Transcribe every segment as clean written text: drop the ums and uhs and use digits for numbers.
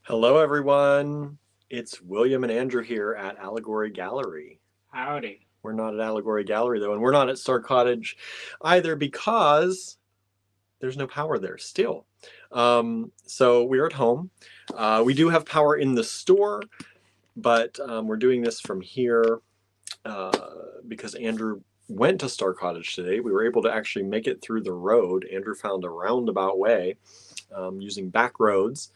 Hello, everyone. It's William and Andrew here at Allegory Gallery. Howdy. We're not at Allegory Gallery, though, and we're not at Star Cottage either because there's no power there still. So we're at home. We do have power in the store, but we're doing this from here because Andrew went to Star Cottage today. We were able to actually make it through the road. Andrew found a roundabout way using back roads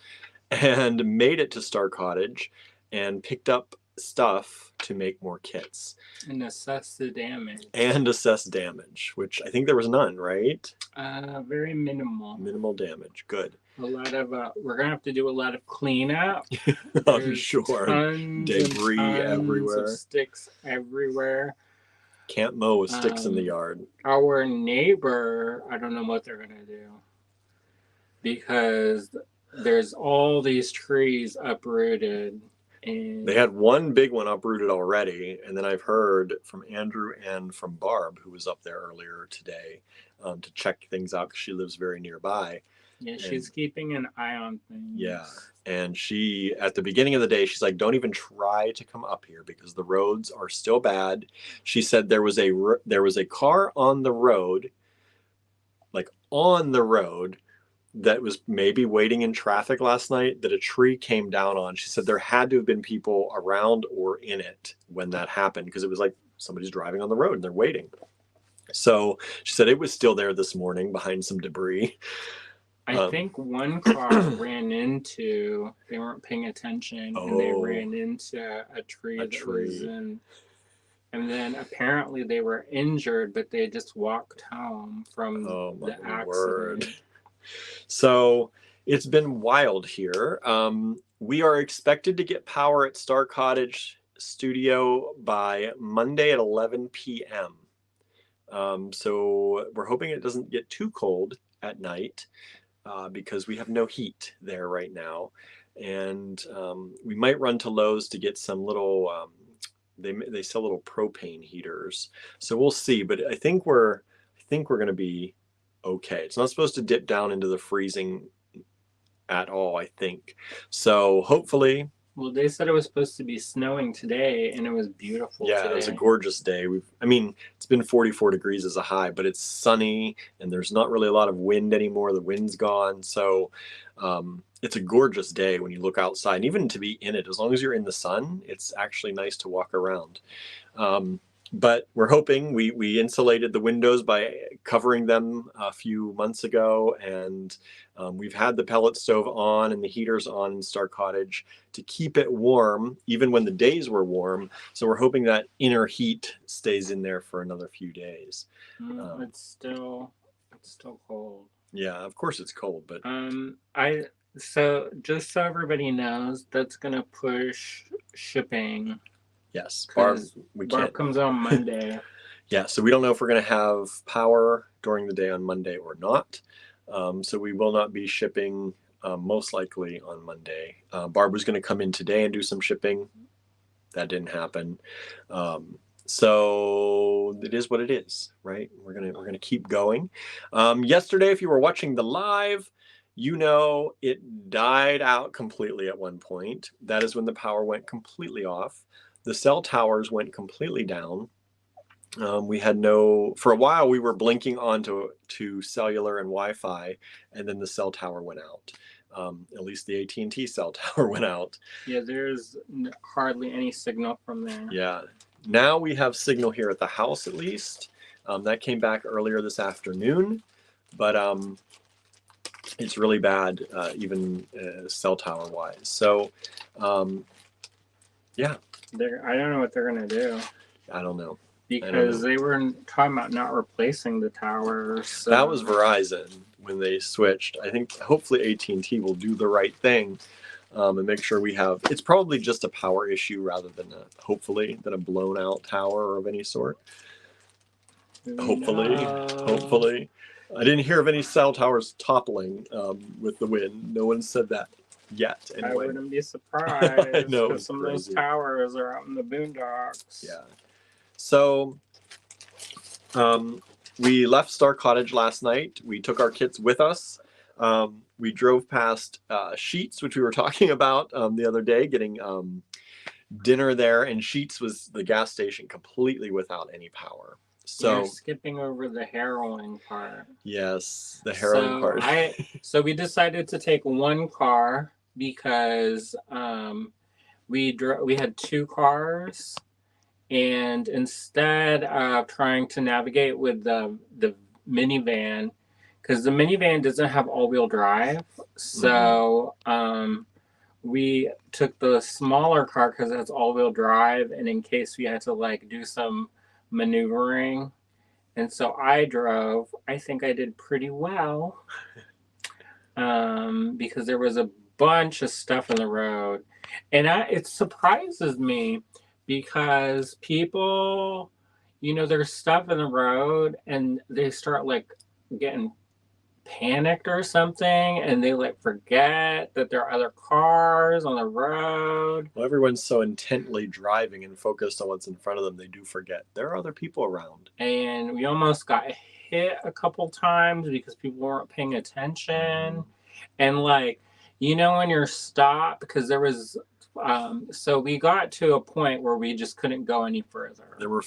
and made it to Star Cottage and picked up stuff to make more kits. And assess the damage. And assess damage, which I think there was none, right? Very minimal. Minimal damage. Good. A lot of we're gonna have to do a lot of cleanup. I'm sure. Tons Debris and tons everywhere. of sticks everywhere. Can't mow with sticks in the yard. Our neighbor, I don't know what they're gonna do because there's all these trees uprooted. And they had one big one uprooted already, and then I've heard from Andrew and from Barb, who was up there earlier today to check things out because she lives very nearby. Yeah, she's keeping an eye on things. Yeah, and she, at the beginning of the day, she's like, don't even try to come up here because the roads are still bad. She said there was a car on the road, that was maybe waiting in traffic last night that a tree came down on. She said there had to have been people around or in it when that happened because it was like somebody's driving on the road and they're waiting. So she said it was still there this morning behind some debris. I think one car ran into, they weren't paying attention, and they ran into a tree that was in, and then apparently they were injured, but they just walked home from the accident. Word. So it's been wild here. We are expected to get power at Star Cottage Studio by Monday at 11 p.m. So we're hoping it doesn't get too cold at night because we have no heat there right now. And we might run to Lowe's to get some little, they sell little propane heaters. So we'll see, but I think we're going to be okay. It's not supposed to dip down into the freezing at all, I think. So hopefully. Well, they said it was supposed to be snowing today, and it was beautiful today. It was a gorgeous day. It's been 44 degrees as a high, but it's sunny, and there's not really a lot of wind anymore. The wind's gone, so it's a gorgeous day when you look outside. And even to be in it, as long as you're in the sun, it's actually nice to walk around. But we're hoping we insulated the windows by covering them a few months ago, and we've had the pellet stove on and the heaters on in Star Cottage to keep it warm, even when the days were warm. So we're hoping that inner heat stays in there for another few days. It's still cold. Yeah, of course it's cold, but so just so everybody knows, that's gonna push shipping. Yes, Barb comes on Monday. Yeah, so we don't know if we're going to have power during the day on Monday or not. So we will not be shipping most likely on Monday. Barb was going to come in today and do some shipping. That didn't happen. So it is what it is, right? We're gonna keep going. Yesterday, if you were watching the live, you know it died out completely at one point. That is when the power went completely off. The cell towers went completely down. We had for a while we were blinking onto cellular and Wi-Fi, and then the cell tower went out. At least the AT&T cell tower went out. Yeah, there's hardly any signal from there. Yeah. Now we have signal here at the house at least. That came back earlier this afternoon, but it's really bad, even cell tower wise. So, yeah. I don't know what they're going to do. I don't know. Because they were talking about not replacing the towers. So. That was Verizon when they switched. I think hopefully AT&T will do the right thing and make sure we have. It's probably just a power issue rather than a blown out tower of any sort. Hopefully. I didn't hear of any cell towers toppling with the wind. No one said that yet. Anyway. I wouldn't be surprised. I know. Because some of those towers are out in the boondocks. Yeah. So we left Star Cottage last night. We took our kits with us. we drove past Sheets, which we were talking about the other day, getting dinner there, and Sheets was the gas station completely without any power. So you're skipping over the harrowing part. Yes, the harrowing part. So we decided to take one car because we had two cars, and instead of trying to navigate with the minivan, because the minivan doesn't have all-wheel drive, so we took the smaller car because it has all-wheel drive, and in case we had to like do some maneuvering. And so I drove. I think I did pretty well because there was a bunch of stuff on the road. And it surprises me because people, there's stuff in the road and they start like getting panicked or something, and they like forget that there are other cars on the road. Well, everyone's so intently driving and focused on what's in front of them, they do forget there are other people around. And we almost got hit a couple times because people weren't paying attention. And like, when you're stopped, because there was so we got to a point where we just couldn't go any further. There were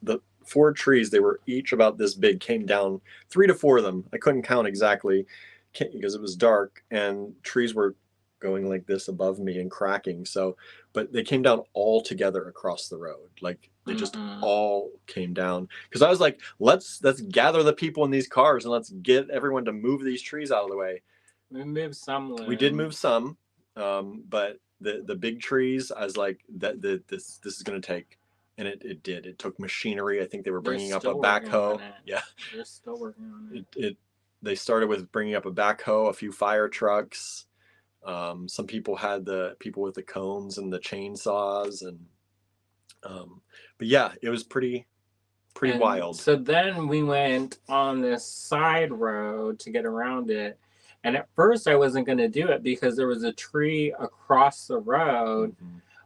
the 4 trees, they were each about this big, came down, 3 to 4 of them. I couldn't count exactly because it was dark, and trees were going like this above me and cracking. So, but they came down all together across the road. Like they just all came down. Because I was like, let's gather the people in these cars and let's get everyone to move these trees out of the way. We moved some. We did move some, but the big trees, I was like, this is going to take. And it did. It took machinery. I think they were bringing up a backhoe. Yeah, they're still working on it. They started with bringing up a backhoe, a few fire trucks. Some people had the people with the cones and the chainsaws, and but yeah, it was pretty wild. So then we went on this side road to get around it, and at first I wasn't going to do it because there was a tree across the road,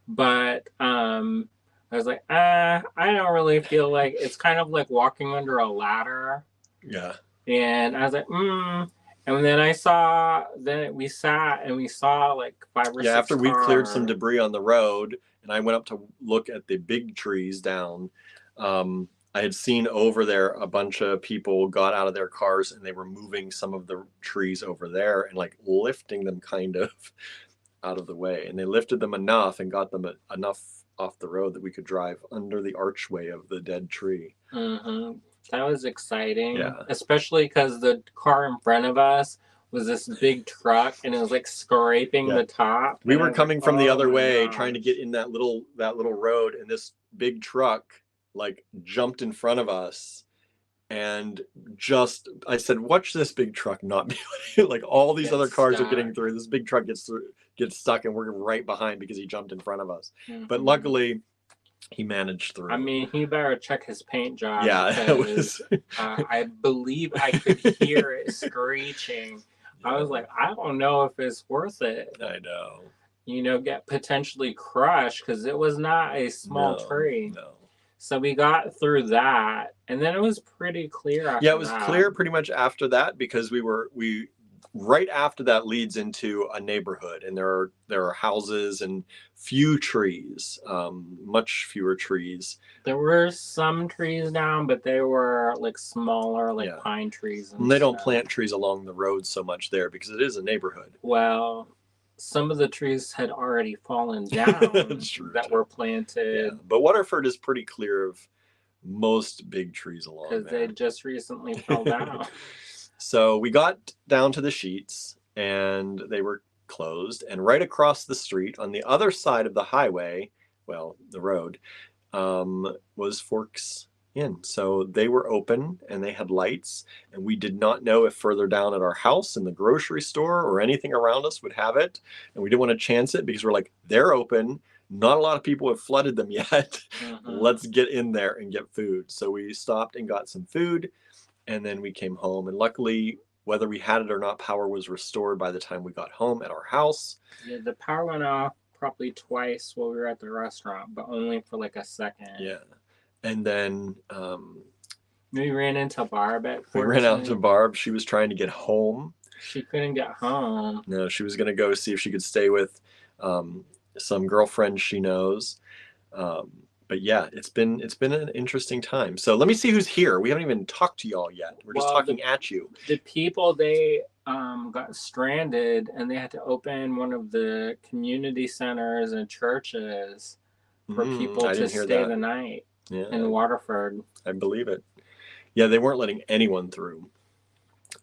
but I was like, I don't really feel like it's kind of like walking under a ladder. Yeah. And I was like, And then we sat and we saw like 5 or 6 after we cars. cleared some debris on the road, and I went up to look at the big trees down. I had seen over there a bunch of people got out of their cars and they were moving some of the trees over there and like lifting them kind of out of the way. And they lifted them enough and got them enough off the road that we could drive under the archway of the dead tree. That was exciting. Yeah. Especially because the car in front of us was this big truck and it was like scraping the top. We were coming from the other way, trying to get in that little road, and this big truck like jumped in front of us. And I said, watch this big truck not be like all these other cars are getting through. This big truck gets stuck, and we're right behind because he jumped in front of us. But luckily, he managed through. I mean, he better check his paint job. Yeah, it was. I believe I could hear it screeching. Yeah. I was like, I don't know if it's worth it. I know. Get potentially crushed because it was not a small tree. No. So we got through that, and then it was pretty clear after that. Yeah, it was clear pretty much after that because we right after that leads into a neighborhood, and there are houses and few trees, much fewer trees. There were some trees down, but they were like smaller, like pine trees. And they don't plant trees along the road so much there because it is a neighborhood. Well, some of the trees had already fallen down that were planted. Yeah. But Waterford is pretty clear of most big trees along there. Because they just recently fell down. So we got down to the Sheets, and they were closed. And right across the street on the other side of the highway, well, the road, was Forks Inn. So they were open and they had lights, and we did not know if further down at our house in the grocery store or anything around us would have it. And we didn't want to chance it because we're like, they're open. Not a lot of people have flooded them yet. Let's get in there and get food. So we stopped and got some food, and then we came home. And luckily, whether we had it or not, power was restored by the time we got home at our house. Yeah, the power went off probably twice while we were at the restaurant, but only for like a second. Yeah. And then we ran into Barb at 14. We ran out to Barb. She was trying to get home. She couldn't get home. No, she was going to go see if she could stay with some girlfriend she knows. But yeah, it's been an interesting time. So let me see who's here. We haven't even talked to y'all yet. We're just talking at you. The people, they got stranded and they had to open one of the community centers and churches for people to stay the night in Waterford. I believe it. Yeah, they weren't letting anyone through.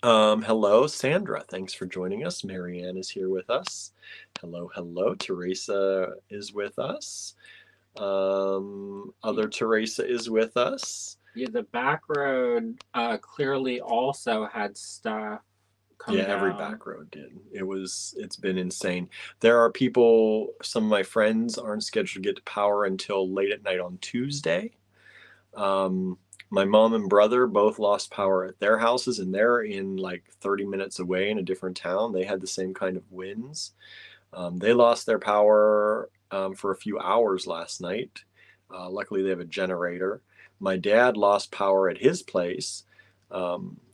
Hello, Sandra. Thanks for joining us. Marianne is here with us. Hello, hello. Teresa is with us. Other Teresa is with us. Yeah, the back road clearly also had stuff come down. Every back road did. It's been insane. There are people, some of my friends aren't scheduled to get to power until late at night on Tuesday. My mom and brother both lost power at their houses, and they're in like 30 minutes away in a different town. They had the same kind of winds. They lost their power for a few hours last night. Luckily, they have a generator. My dad lost power at his place,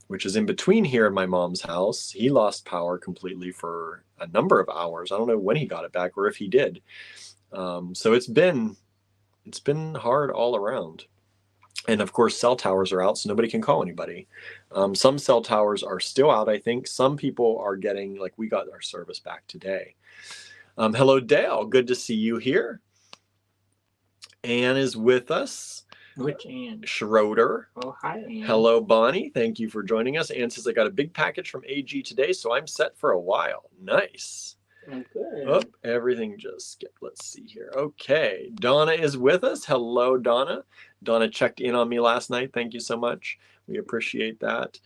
which is in between here and my mom's house. He lost power completely for a number of hours. I don't know when he got it back or if he did. So it's been hard all around. And of course, cell towers are out, so nobody can call anybody. Some cell towers are still out, I think. Some people are getting, like, we got our service back today. Hello, Dale. Good to see you here. Anne is with us. Which Anne? Schroeder. Oh, hi, Anne. Hello, Bonnie. Thank you for joining us. Anne says, I got a big package from AG today, so I'm set for a while. Nice. Oh, good. Oh, everything just skipped. Let's see here. Okay. Donna is with us. Hello, Donna. Donna checked in on me last night. Thank you so much. We appreciate that.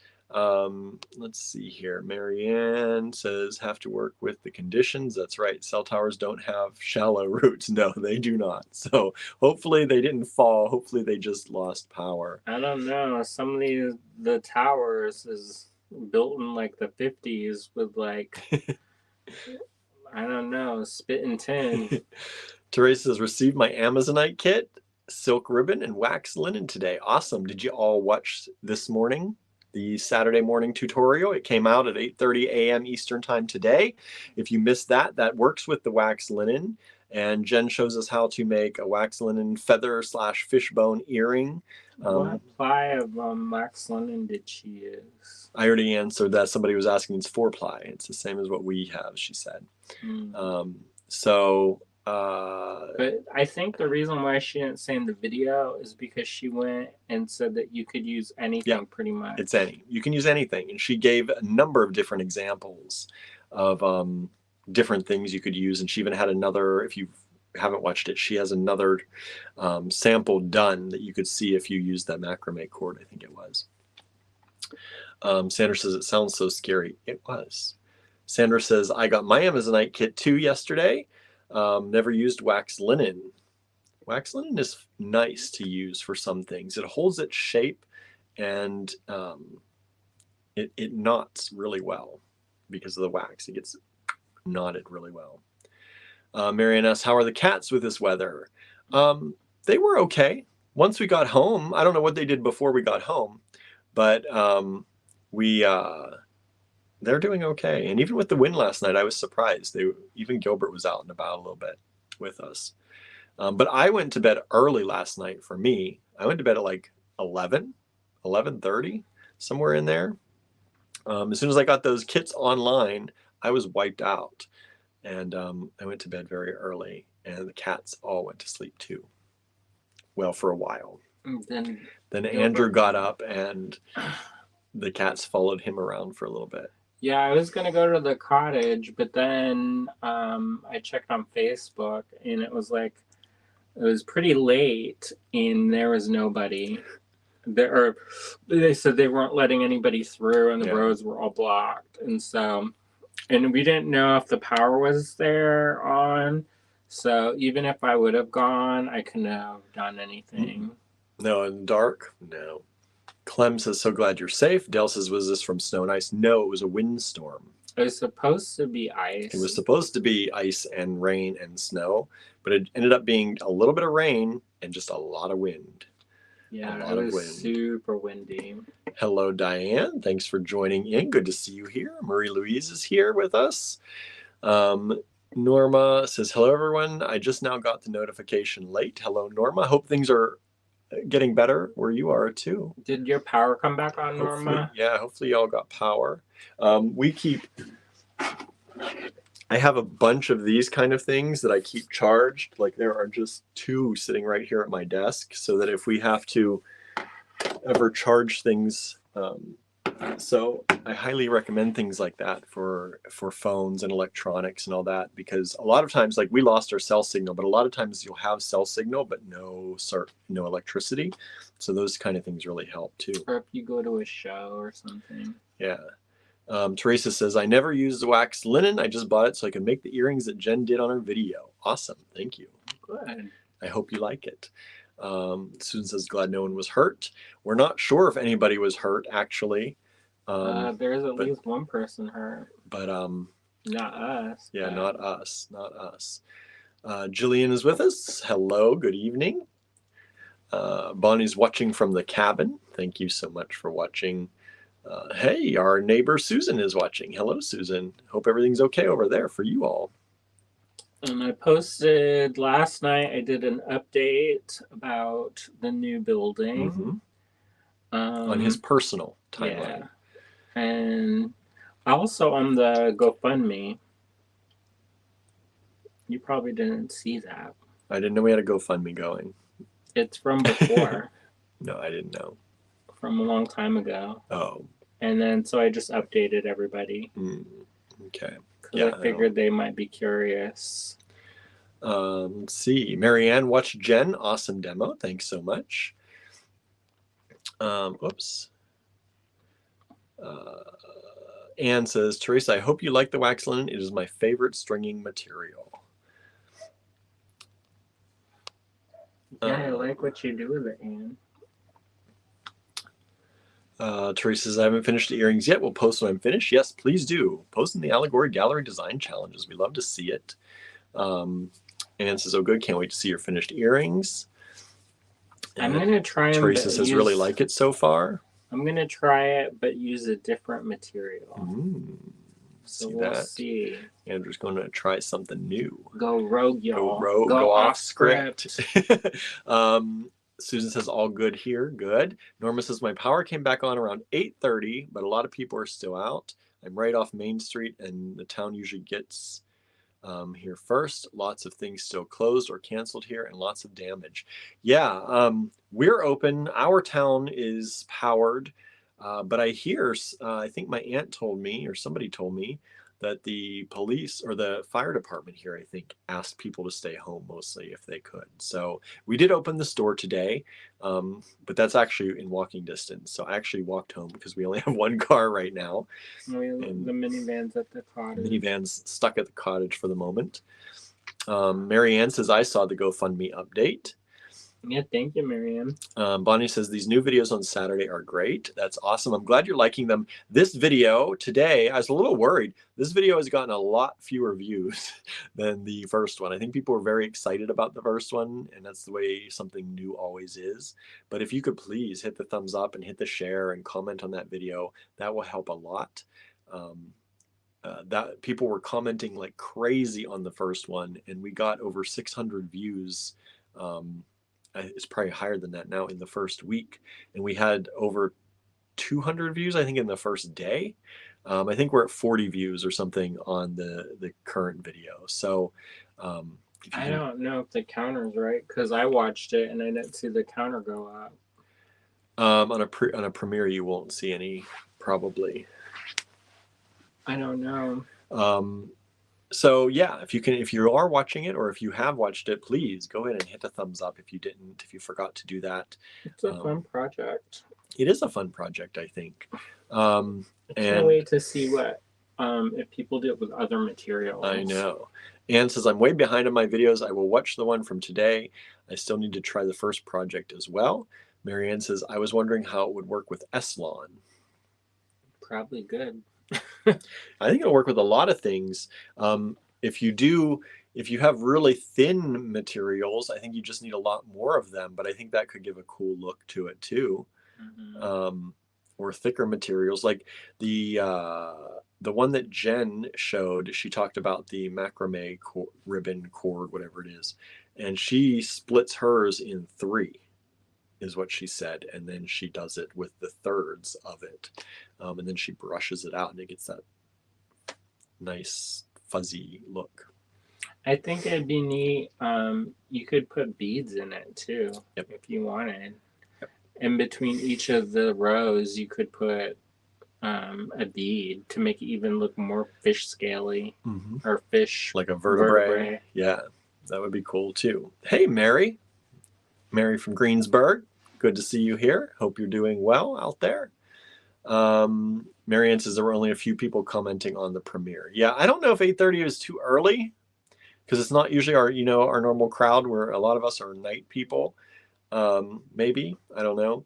Let's see here. Marianne says, have to work with the conditions. That's right. Cell towers don't have shallow roots. No, they do not. So hopefully they didn't fall. Hopefully they just lost power. I don't know. Some of the towers is built in like the 50s with like, I don't know, spit and tin. Teresa says, received my Amazonite kit, silk ribbon, and wax linen today. Awesome. Did you all watch this morning? The Saturday morning tutorial. It came out at 8:30 a.m. Eastern time today. If you missed that, that works with the wax linen. And Jen shows us how to make a wax linen feather / fishbone earring. What ply of wax linen did she use? I already answered that. Somebody was asking. It's 4-ply. It's the same as what we have, she said. But I think the reason why she didn't say in the video is because she went and said that you could use anything pretty much. It's any. You can use anything. And she gave a number of different examples of different things you could use. And she even had another, if you haven't watched it, she has another sample done that you could see if you used that macrame cord, I think it was. Sandra says, it sounds so scary. It was. Sandra says, I got my Amazonite kit too yesterday. Never used wax linen. Wax linen is nice to use for some things. It holds its shape and it knots really well because of the wax. It gets knotted really well. Marianne asks, how are the cats with this weather? They were okay. Once we got home, I don't know what they did before we got home, but they're doing okay. And even with the wind last night, I was surprised. Even Gilbert was out and about a little bit with us. But I went to bed early last night for me. I went to bed at like 11:30, somewhere in there. As soon as I got those kits online, I was wiped out. And I went to bed very early. And the cats all went to sleep too. Well, for a while. Then Andrew got up and the cats followed him around for a little bit. Yeah, I was going to go to the cottage, but then I checked on Facebook and it was pretty late and there was nobody. They said they weren't letting anybody through and the roads were all blocked. And we didn't know if the power was there on. So even if I would have gone, I couldn't have done anything. No, in dark? No. Clem says, so glad you're safe. Dale says, was this from snow and ice? No, it was a windstorm. It was supposed to be ice. It was supposed to be ice and rain and snow, but it ended up being a little bit of rain and just a lot of wind. Yeah, it was super windy. Hello, Diane. Thanks for joining in. Good to see you here. Marie Louise is here with us. Norma says, hello, everyone. I just now got the notification late. Hello, Norma. Hope things are getting better where you are, too. Did your power come back on, Norma? Yeah, hopefully y'all got power. I have a bunch of these kind of things that I keep charged. Like there are just 2 sitting right here at my desk so that if we have to ever charge things, so I highly recommend things like that for phones and electronics and all that, because a lot of times, like we lost our cell signal, but a lot of times you'll have cell signal but no electricity. So those kind of things really help too. Or if you go to a show or something. Yeah. Teresa says, I never used the wax linen. I just bought it so I can make the earrings that Jen did on her video. Awesome. Thank you. Good. I hope you like it. Susan says, glad no one was hurt. We're not sure if anybody was hurt, actually. There's at least one person hurt. But not us. Yeah, not us. Not us. Jillian is with us. Hello. Good evening. Bonnie's watching from the cabin. Thank you so much for watching. Hey, our neighbor Susan is watching. Hello, Susan. Hope everything's okay over there for you all. And I posted last night, I did an update about the new building. Mm-hmm. On his personal timeline. Yeah. And also on the GoFundMe. You probably didn't see that. I didn't know we had a GoFundMe going. It's from before. No, I didn't know. From a long time ago. Oh. And then so I just updated everybody. Okay. Because I figured they might be curious. Let's see. Marianne watched Jen. Awesome demo. Thanks so much. Oops. Anne says, Teresa, I hope you like the wax linen. It is my favorite stringing material. Yeah, I like what you do with it, Anne. Teresa says, I haven't finished the earrings yet. We'll post when I'm finished. Yes, please do. Post in the Allegory Gallery Design Challenges. We love to see it. Anne says, oh, good. Can't wait to see your finished earrings. I'm going to try them. Teresa says, really like it so far. I'm going to try it, but use a different material. So we'll see. Andrew's going to try something new. Go rogue, y'all. Go rogue. Go off script. Susan says, all good here. Good. Norma says, my power came back on around 8:30, but a lot of people are still out. I'm right off Main Street, and the town usually gets here first. Lots of things still closed or canceled here, and lots of damage. Yeah, we're open. Our town is powered, but I hear, I think my aunt told me, or somebody told me, that the police or the fire department here, I think, asked people to stay home mostly if they could. So we did open the store today, but that's actually in walking distance. So I actually walked home because we only have one car right now. And the minivan's at the cottage. Minivan's stuck at the cottage for the moment. Marianne says, I saw the GoFundMe update. Yeah, thank you, Marianne. Bonnie says, these new videos on Saturday are great. That's awesome. I'm glad you're liking them. This video today, I was a little worried. This video has gotten a lot fewer views than the first one. I think people were very excited about the first one, and that's the way something new always is. But if you could please hit the thumbs up and hit the share and comment on that video, that will help a lot. That people were commenting like crazy on the first one, and we got over 600 views. It's probably higher than that now in the first week. And we had over 200 views, I think, in the first day. I think we're at 40 views or something on the current video. So I don't know if the counter's right, because I watched it and I didn't see the counter go up. On a premiere, you won't see any, probably. I don't know. So yeah, if you are watching it, or if you have watched it, please go ahead and hit the thumbs up if you didn't, if you forgot to do that. It's a fun project. It is a fun project, I think. I can't wait to see what if people do it with other materials. I know. Anne says, I'm way behind on my videos. I will watch the one from today. I still need to try the first project as well. Marianne says, I was wondering how it would work with Eslon. Probably good. I think it'll work with a lot of things. If you do, if you have really thin materials, I think you just need a lot more of them, but I think that could give a cool look to it too. Or thicker materials, like the one that Jen showed. She talked about the macrame ribbon cord, whatever it is, and she splits hers in 3, is what she said, and then she does it with the thirds of it, and then she brushes it out, and it gets that nice fuzzy look. I think it'd be neat. You could put beads in it too, if you wanted. In between each of the rows, you could put a bead to make it even look more fish scaly, or fish like a vertebrae. Yeah, that would be cool too. Hey, Mary from Greensburg, good to see you here. Hope you're doing well out there. Marianne says there were only a few people commenting on the premiere. Yeah, I don't know if 8:30 is too early, because it's not usually our normal crowd, where a lot of us are night people. Maybe, I don't know.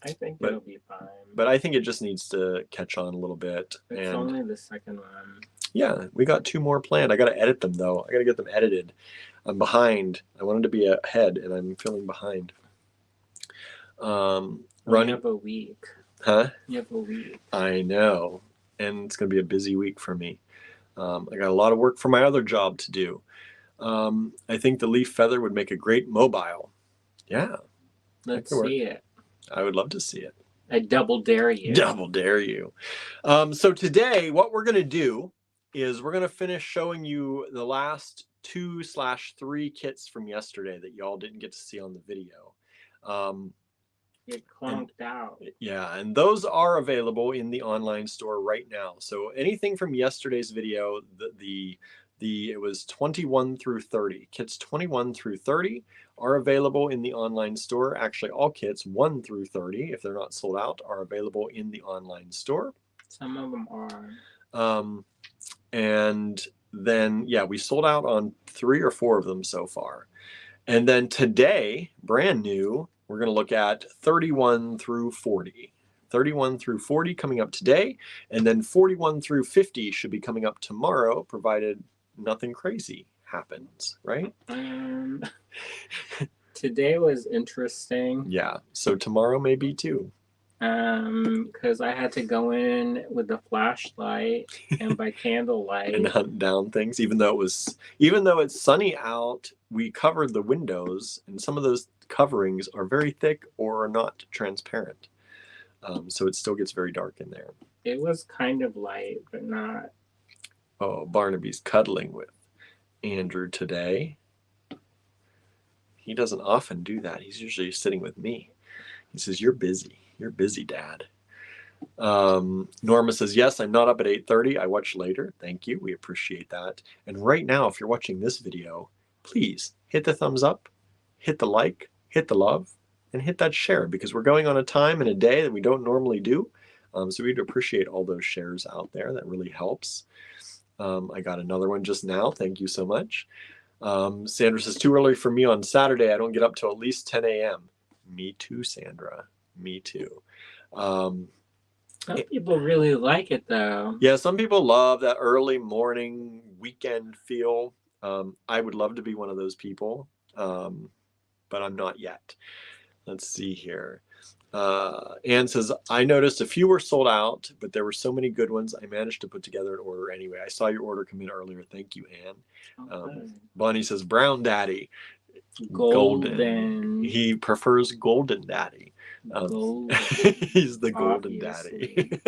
I think it'll be fine. But I think it just needs to catch on a little bit. It's only the second one. Yeah, we got 2 more planned. I got to edit them though. I got to get them edited. I'm behind. I wanted to be ahead, and I'm feeling behind. You have a week. Huh? You have a week. I know, and it's going to be a busy week for me. I got a lot of work for my other job to do. I think the leaf feather would make a great mobile. Yeah. Let's see it. I would love to see it. I double dare you. Double dare you. So today, what we're going to do is we're going to finish showing you the last 2/3 kits from yesterday that y'all didn't get to see on the video. It clunked out. Yeah, and those are available in the online store right now. So anything from yesterday's video, it was 21 through 30. Kits 21 through 30 are available in the online store. Actually, all kits 1 through 30, if they're not sold out, are available in the online store. Some of them are. And then, yeah, we sold out on 3 or 4 of them so far. And then today, brand new, we're going to look at 31 through 40. 31 through 40 coming up today, and then 41 through 50 should be coming up tomorrow, provided nothing crazy happens, right? Today was interesting. Yeah, so tomorrow may be too. Because I had to go in with the flashlight and by candlelight and hunt down things, even though it's sunny out. We covered the windows, and some of those coverings are very thick or are not transparent, so it still gets very dark in there. It was kind of light, but not. Oh, Barnaby's cuddling with Andrew today. He doesn't often do that. He's usually sitting with me. He says, "You're busy. You're busy, Dad." Norma says, "Yes, I'm not up at 8:30. I watch later." Thank you. We appreciate that. And right now, if you're watching this video, please hit the thumbs up, hit the like, hit the love, and hit that share, because we're going on a time and a day that we don't normally do. So we'd appreciate all those shares out there. That really helps. I got another one just now. Thank you so much. Sandra says, "Too early for me on Saturday. I don't get up till at least 10 a.m. Me too, Sandra. Me too. Some people really like it though. Yeah, some people love that early morning weekend feel. I would love to be one of those people, but I'm not yet. Let's see here. Anne says, "I noticed a few were sold out, but there were so many good ones. I managed to put together an order anyway. I saw your order come in earlier. Thank you, Anne." Okay. Bonnie says, "Brown Daddy." Golden. He prefers Golden Daddy. Golden. He's the Golden Daddy.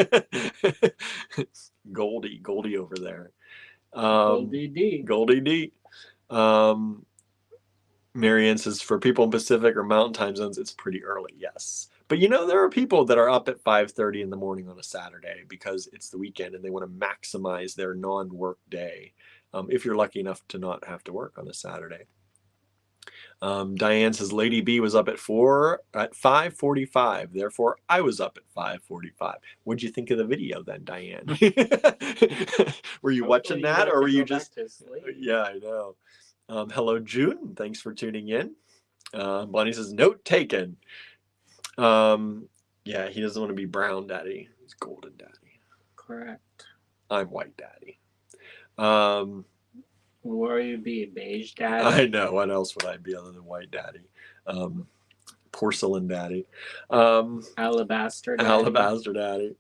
Goldie over there. Goldie D. Goldie D. Marianne says, "For people in Pacific or Mountain time zones, it's pretty early." Yes. But there are people that are up at 5:30 in the morning on a Saturday because it's the weekend and they want to maximize their non-work day. If you're lucky enough to not have to work on a Saturday. Diane says, "Lady B was up at 5:45. Therefore, I was up at 5:45. What'd you think of the video then, Diane?" Were you watching that, or were you just? Yeah, I know. Hello, June. Thanks for tuning in. Bonnie says, "Note taken." Yeah, he doesn't want to be Brown Daddy. He's Golden Daddy. Correct. I'm White Daddy. What would you be, beige daddy? I know. What else would I be other than white daddy? Porcelain daddy. Alabaster daddy. Alabaster daddy.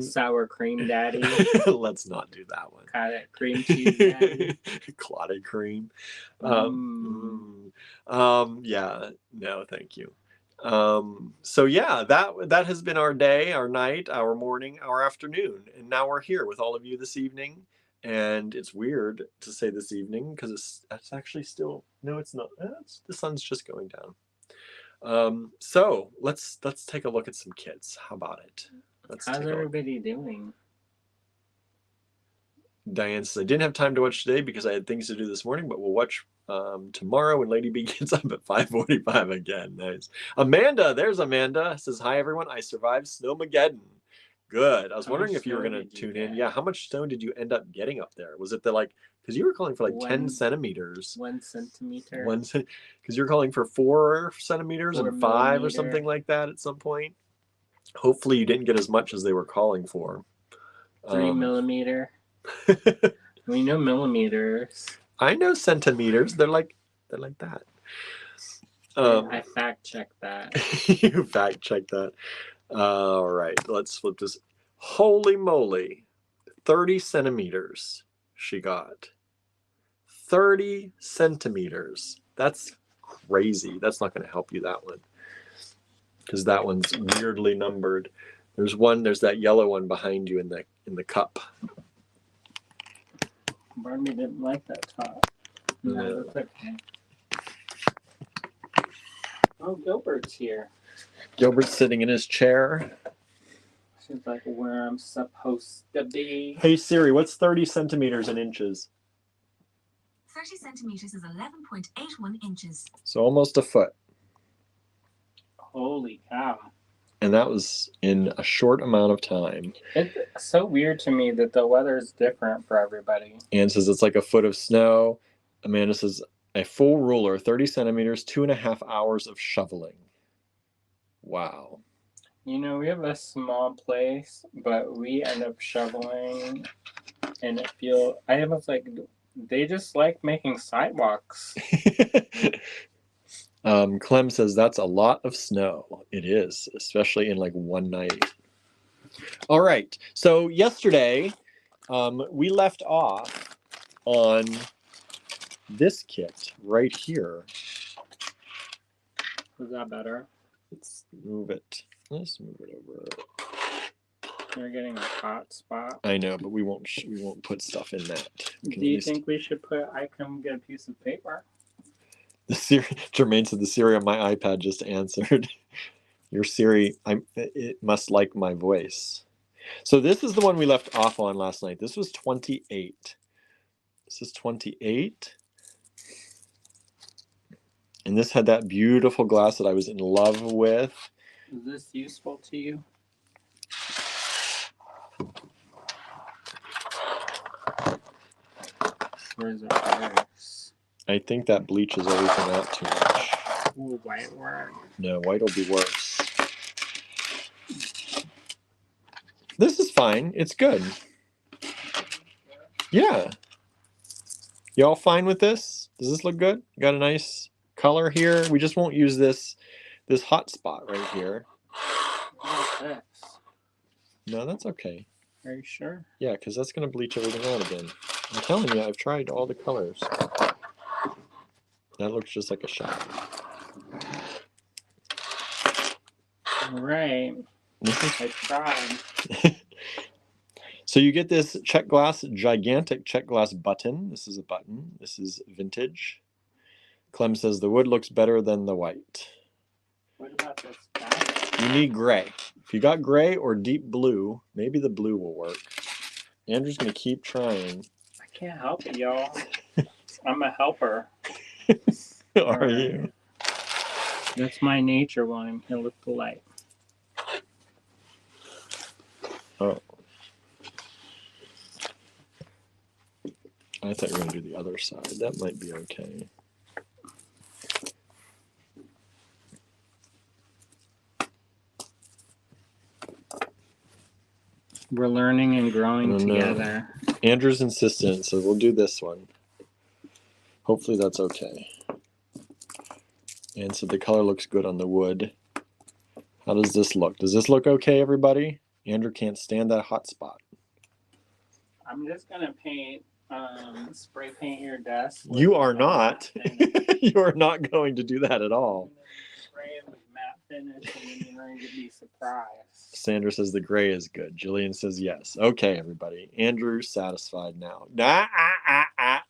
Sour cream daddy. Let's not do that one. Clotted cream cheese daddy. Clotted cream. Yeah. No, thank you. So yeah, that has been our day, our night, our morning, our afternoon, and now we're here with all of you this evening. And it's weird to say this evening because it's actually still, no, it's not. The sun's just going down. So let's take a look at some kids. How about it? How's everybody doing? Diane says, I didn't have time to watch today because I had things to do this morning, but we'll watch tomorrow when Lady B gets up at 5:45 again. Nice. Amanda, there's Amanda. Says, hi, everyone. I survived Snowmageddon. Good. I was wondering if you were going to tune in. Yeah, how much snow did you end up getting up there? Was it because you were calling for 10 centimeters. 1 centimeter. Because you were calling for 4 centimeters and 5 or something like that at some point. Hopefully you didn't get as much as they were calling for. 3 millimeter. We know millimeters. I know centimeters. They're like that. I fact checked that. You fact checked that. All right, let's flip this. Holy moly, 30 centimeters she got. 30 centimeters. That's crazy. That's not going to help you, that one, because that one's weirdly numbered. There's that yellow one behind you in the cup. Barney didn't like that top. No, that's okay. Oh, Gilbert's here. Gilbert's sitting in his chair. She's like where I'm supposed to be. Hey Siri, what's 30 centimeters in inches? 30 centimeters is 11.81 inches. So almost a foot. Holy cow. And that was in a short amount of time. It's so weird to me that the weather is different for everybody. Anne says it's like a foot of snow. Amanda says a full ruler, 30 centimeters, 2.5 hours of shoveling. Wow. You know, we have a small place, but we end up shoveling, and I was like, they just like making sidewalks. Clem says that's a lot of snow. It is, especially in one night. All right. So yesterday, we left off on this kit right here. Is that better? Let's move it. Let's move it over. You're getting a hot spot. I know, but we won't put stuff in that. Do you think we should I can get a piece of paper? Jermaine said the Siri on my iPad just answered. Your Siri, it must like my voice. So this is the one we left off on last night. This was 28. This is 28. And this had that beautiful glass that I was in love with. Is this useful to you? Where's it worse? I think that bleaches everything out too much. Ooh, white work. No, white will be worse. This is fine. It's good. Yeah. Y'all fine with this? Does this look good? Got a nice color here. We just won't use this hot spot right here. What's this? No, that's okay. Are you sure? Yeah, because that's going to bleach everything out again. I'm telling you, I've tried all the colors. That looks just like a shot. Right. I tried. So you get this gigantic check glass button. This is a button. This is vintage. Clem says the wood looks better than the white. What about this guy? You need gray. If you got gray or deep blue, maybe the blue will work. Andrew's going to keep trying. I can't help it, y'all. I'm a helper. Are you? That's my nature while I'm here with the light. Oh. I thought you were going to do the other side. That might be okay. We're learning and growing together. Andrew's insistent, so we'll do this one. Hopefully that's okay. And so the color looks good on the wood. How does this look? Does this look okay, everybody? Andrew can't stand that hot spot. I'm just gonna paint, spray paint your desk. You are not. You are not going to do that at all. Spray it with matte finish, and then you're going to be surprised. Sandra says the gray is good. Jillian says yes. Okay, everybody. Andrew's satisfied now.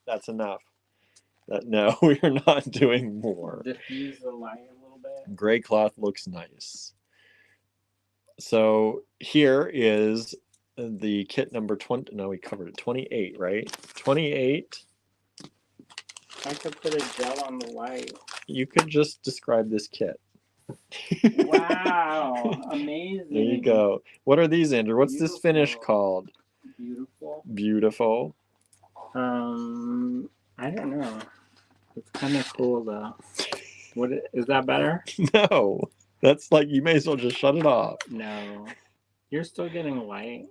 That's enough. No, we are not doing more. Diffuse the light a little bit. Gray cloth looks nice. So here is the kit number 20. No, we covered it. 28, right? 28. I could put a gel on the light. You could just describe this kit. Wow, amazing. There you go. What are these, Andrew? What's this finish called? Beautiful. Beautiful. I don't know. It's kind of cool though. What is that better? No. That's like, you may as well just shut it off. No. You're still getting light.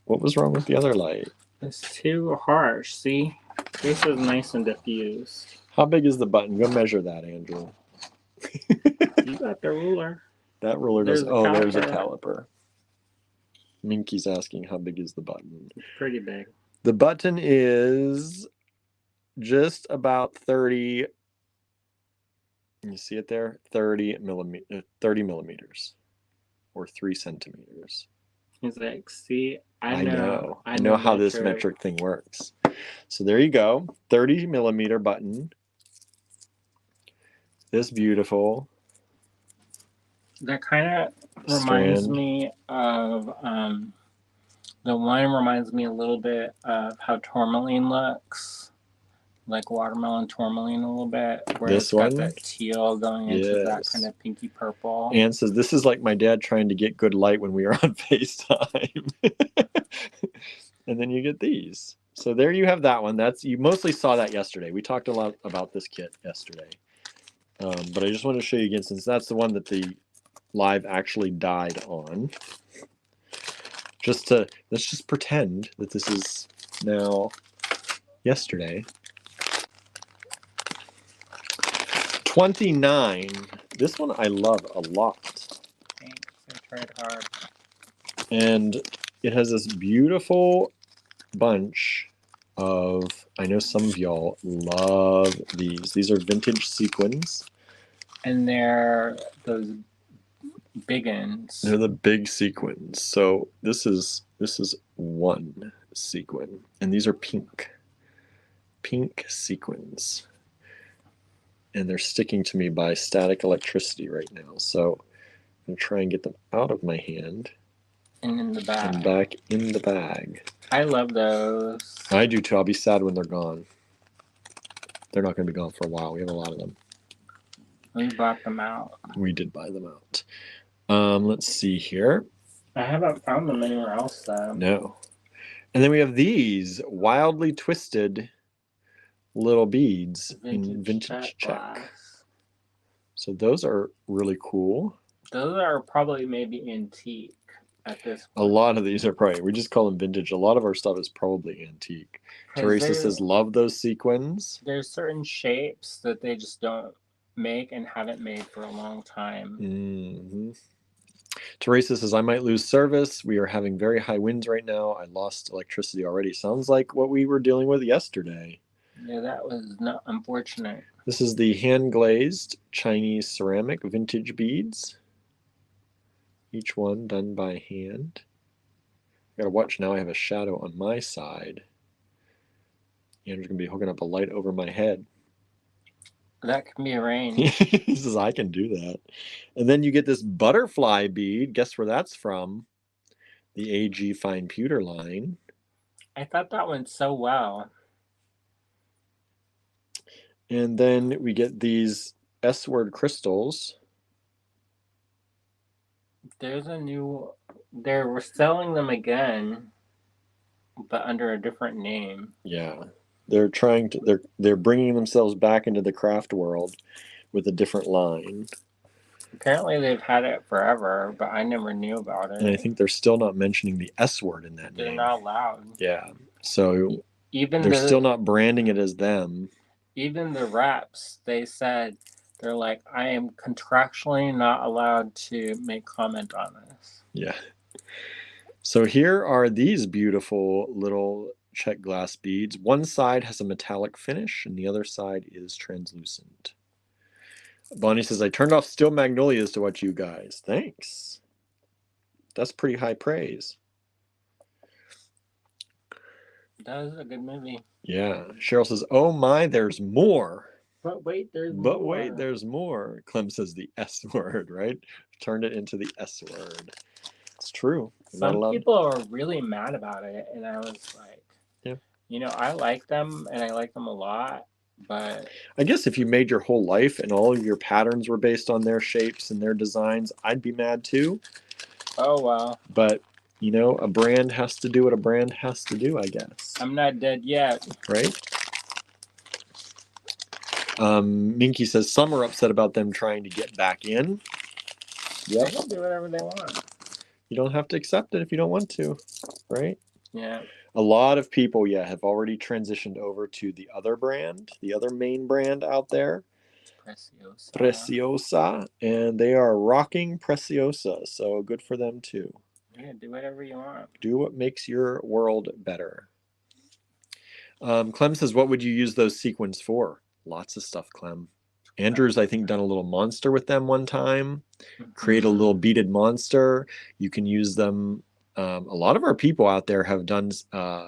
What was wrong with the other light? It's too harsh. See? This is nice and diffused. How big is the button? Go measure that, Andrew. You got the ruler. That ruler does. There's a Oh, there's a caliper. caliper. Minky's asking how big is the button. It's pretty big. The button is just about 30. You see it there? 30 millimeters or 3 centimeters. He's like, see, I know how this metric thing works. So there you go. 30 millimeter button. This beautiful. That kind of reminds me of the one reminds me a little bit of how tourmaline looks, like watermelon tourmaline a little bit. Where This it's got one? that teal going into that Yes. kind of pinky purple. Anne says, this is like my dad trying to get good light when we are on FaceTime. And then you get these. So there you have that one. You mostly saw that yesterday. We talked a lot about this kit yesterday. But I just wanted to show you again, since that's the one that the live actually died on. Let's just pretend that this is now yesterday. 29. This one I love a lot. Thanks. I tried hard. And it has this beautiful bunch of, I know some of y'all love these. These are vintage sequins. And they're those big ends. They're the big sequins. So this is one sequin. And these are pink sequins. And they're sticking to me by static electricity right now. So I'm going to try and get them out of my hand. And in the bag. And back in the bag. I love those. I do too. I'll be sad when they're gone. They're not going to be gone for a while. We have a lot of them. We bought them out. We did buy them out. Let's see here. I haven't found them anywhere else though. No. And then we have these wildly twisted little beads in vintage check. So those are really cool. Those are probably maybe antique at this point. A lot of these are probably, we just call them vintage. A lot of our stuff is probably antique. Teresa says, love those sequins. There's certain shapes that they just don't make and haven't made for a long time. Mm-hmm. Teresa says, I might lose service. We are having very high winds right now. I lost electricity already. Sounds like what we were dealing with yesterday. Yeah, that was not unfortunate. This is the hand-glazed Chinese ceramic vintage beads. Each one done by hand. I gotta watch now. I have a shadow on my side. Andrew's gonna be hooking up a light over my head. That can be arranged. He says, I can do that. And then you get this butterfly bead. Guess where that's from? The AG Fine Pewter line. I thought that went so well. And then we get these S-word crystals. There's a new... They're selling them again, but under a different name. Yeah. They're trying to, they're bringing themselves back into the craft world with a different line. Apparently they've had it forever, but I never knew about it. And I think they're still not mentioning the S word in that name. They're not allowed. Yeah. So Even they're still not branding it as them. even the reps, they said, they're like, I am contractually not allowed to make comment on this. Yeah. So here are these beautiful little check glass beads. One side has a metallic finish and the other side is translucent. Bonnie says, I turned off Steel Magnolias to watch you guys. Thanks. That's pretty high praise. That was a good movie. Yeah. Cheryl says, oh my, there's more. But wait, there's more. But wait, there's more. Clem says the S word, right? Turned it into the S word. It's true. Some people are really mad about it, and I was like, yeah, you know, I like them, and I like them a lot, but I guess if you made your whole life and all of your patterns were based on their shapes and their designs, I'd be mad too. Oh, well. But, you know, a brand has to do what a brand has to do, I guess. I'm not dead yet. Right? Minky says, some are upset about them trying to get back in. Yep. They can do whatever they want. You don't have to accept it if you don't want to, right? Yeah. A lot of people, have already transitioned over to the other brand, the other main brand out there. Preciosa. And they are rocking Preciosa. So good for them too. Yeah, do whatever you want. Do what makes your world better. Clem says, what would you use those sequins for? Lots of stuff, Clem. Andrew's, I think, done a little monster with them one time. Create a little beaded monster. You can use them. A lot of our people out there have done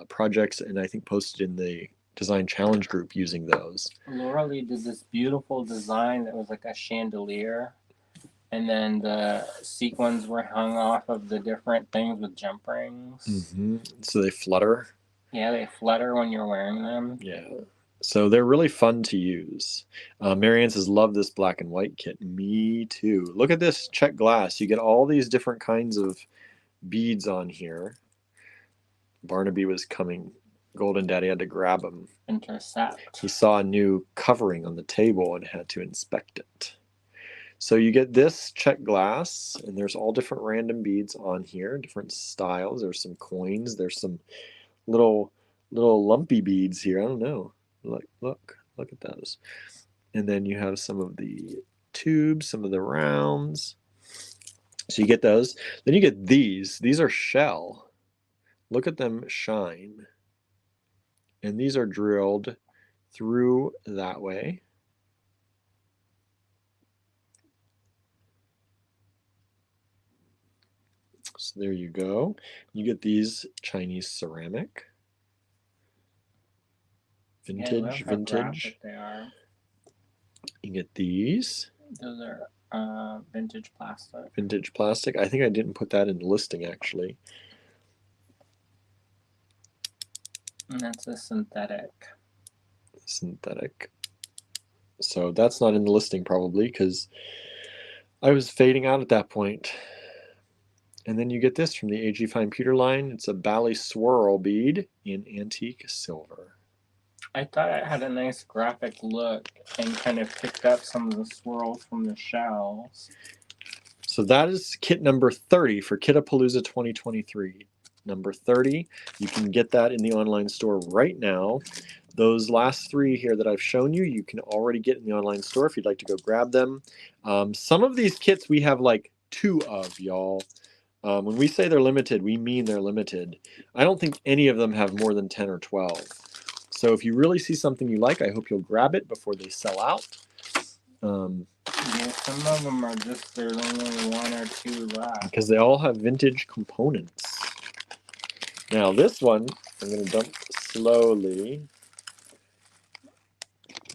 projects and I think posted in the design challenge group using those. Laura Lee did this beautiful design that was like a chandelier. And then the sequins were hung off of the different things with jump rings. Mm-hmm. So they flutter. Yeah, they flutter when you're wearing them. Yeah. So they're really fun to use. Marianne says, love this black and white kit. Me too. Look at this check glass. You get all these different kinds of beads on here. Barnaby was coming. Golden Daddy had to grab him. Intercept. He saw a new covering on the table and had to inspect it. So you get this check glass, and there's all different random beads on here, different styles. There's some coins. There's some little lumpy beads here. I don't know. Look at those. And then you have some of the tubes, some of the rounds. So you get those. Then you get these. These are shell. Look at them shine. And these are drilled through that way. So there you go. You get these Chinese ceramic. Vintage. They are. You get these. Those are vintage plastic. Vintage plastic. I think I didn't put that in the listing actually. And that's a synthetic. Synthetic. So that's not in the listing probably because I was fading out at that point. And then you get this from the AG Fine Pewter line. It's a Bally swirl bead in antique silver. I thought it had a nice graphic look and kind of picked up some of the swirls from the shells. So that is kit number 30 for Kit-a-Palooza 2023. Number 30. You can get that in the online store right now. Those last three here that I've shown you, you can already get in the online store if you'd like to go grab them. Some of these kits we have like 2 of, y'all. When we say they're limited, we mean they're limited. I don't think any of them have more than 10 or 12. So if you really see something you like, I hope you'll grab it before they sell out. Yeah, some of them are just, there's only 1 or 2 left. Because they all have vintage components. Now this one, I'm going to dump slowly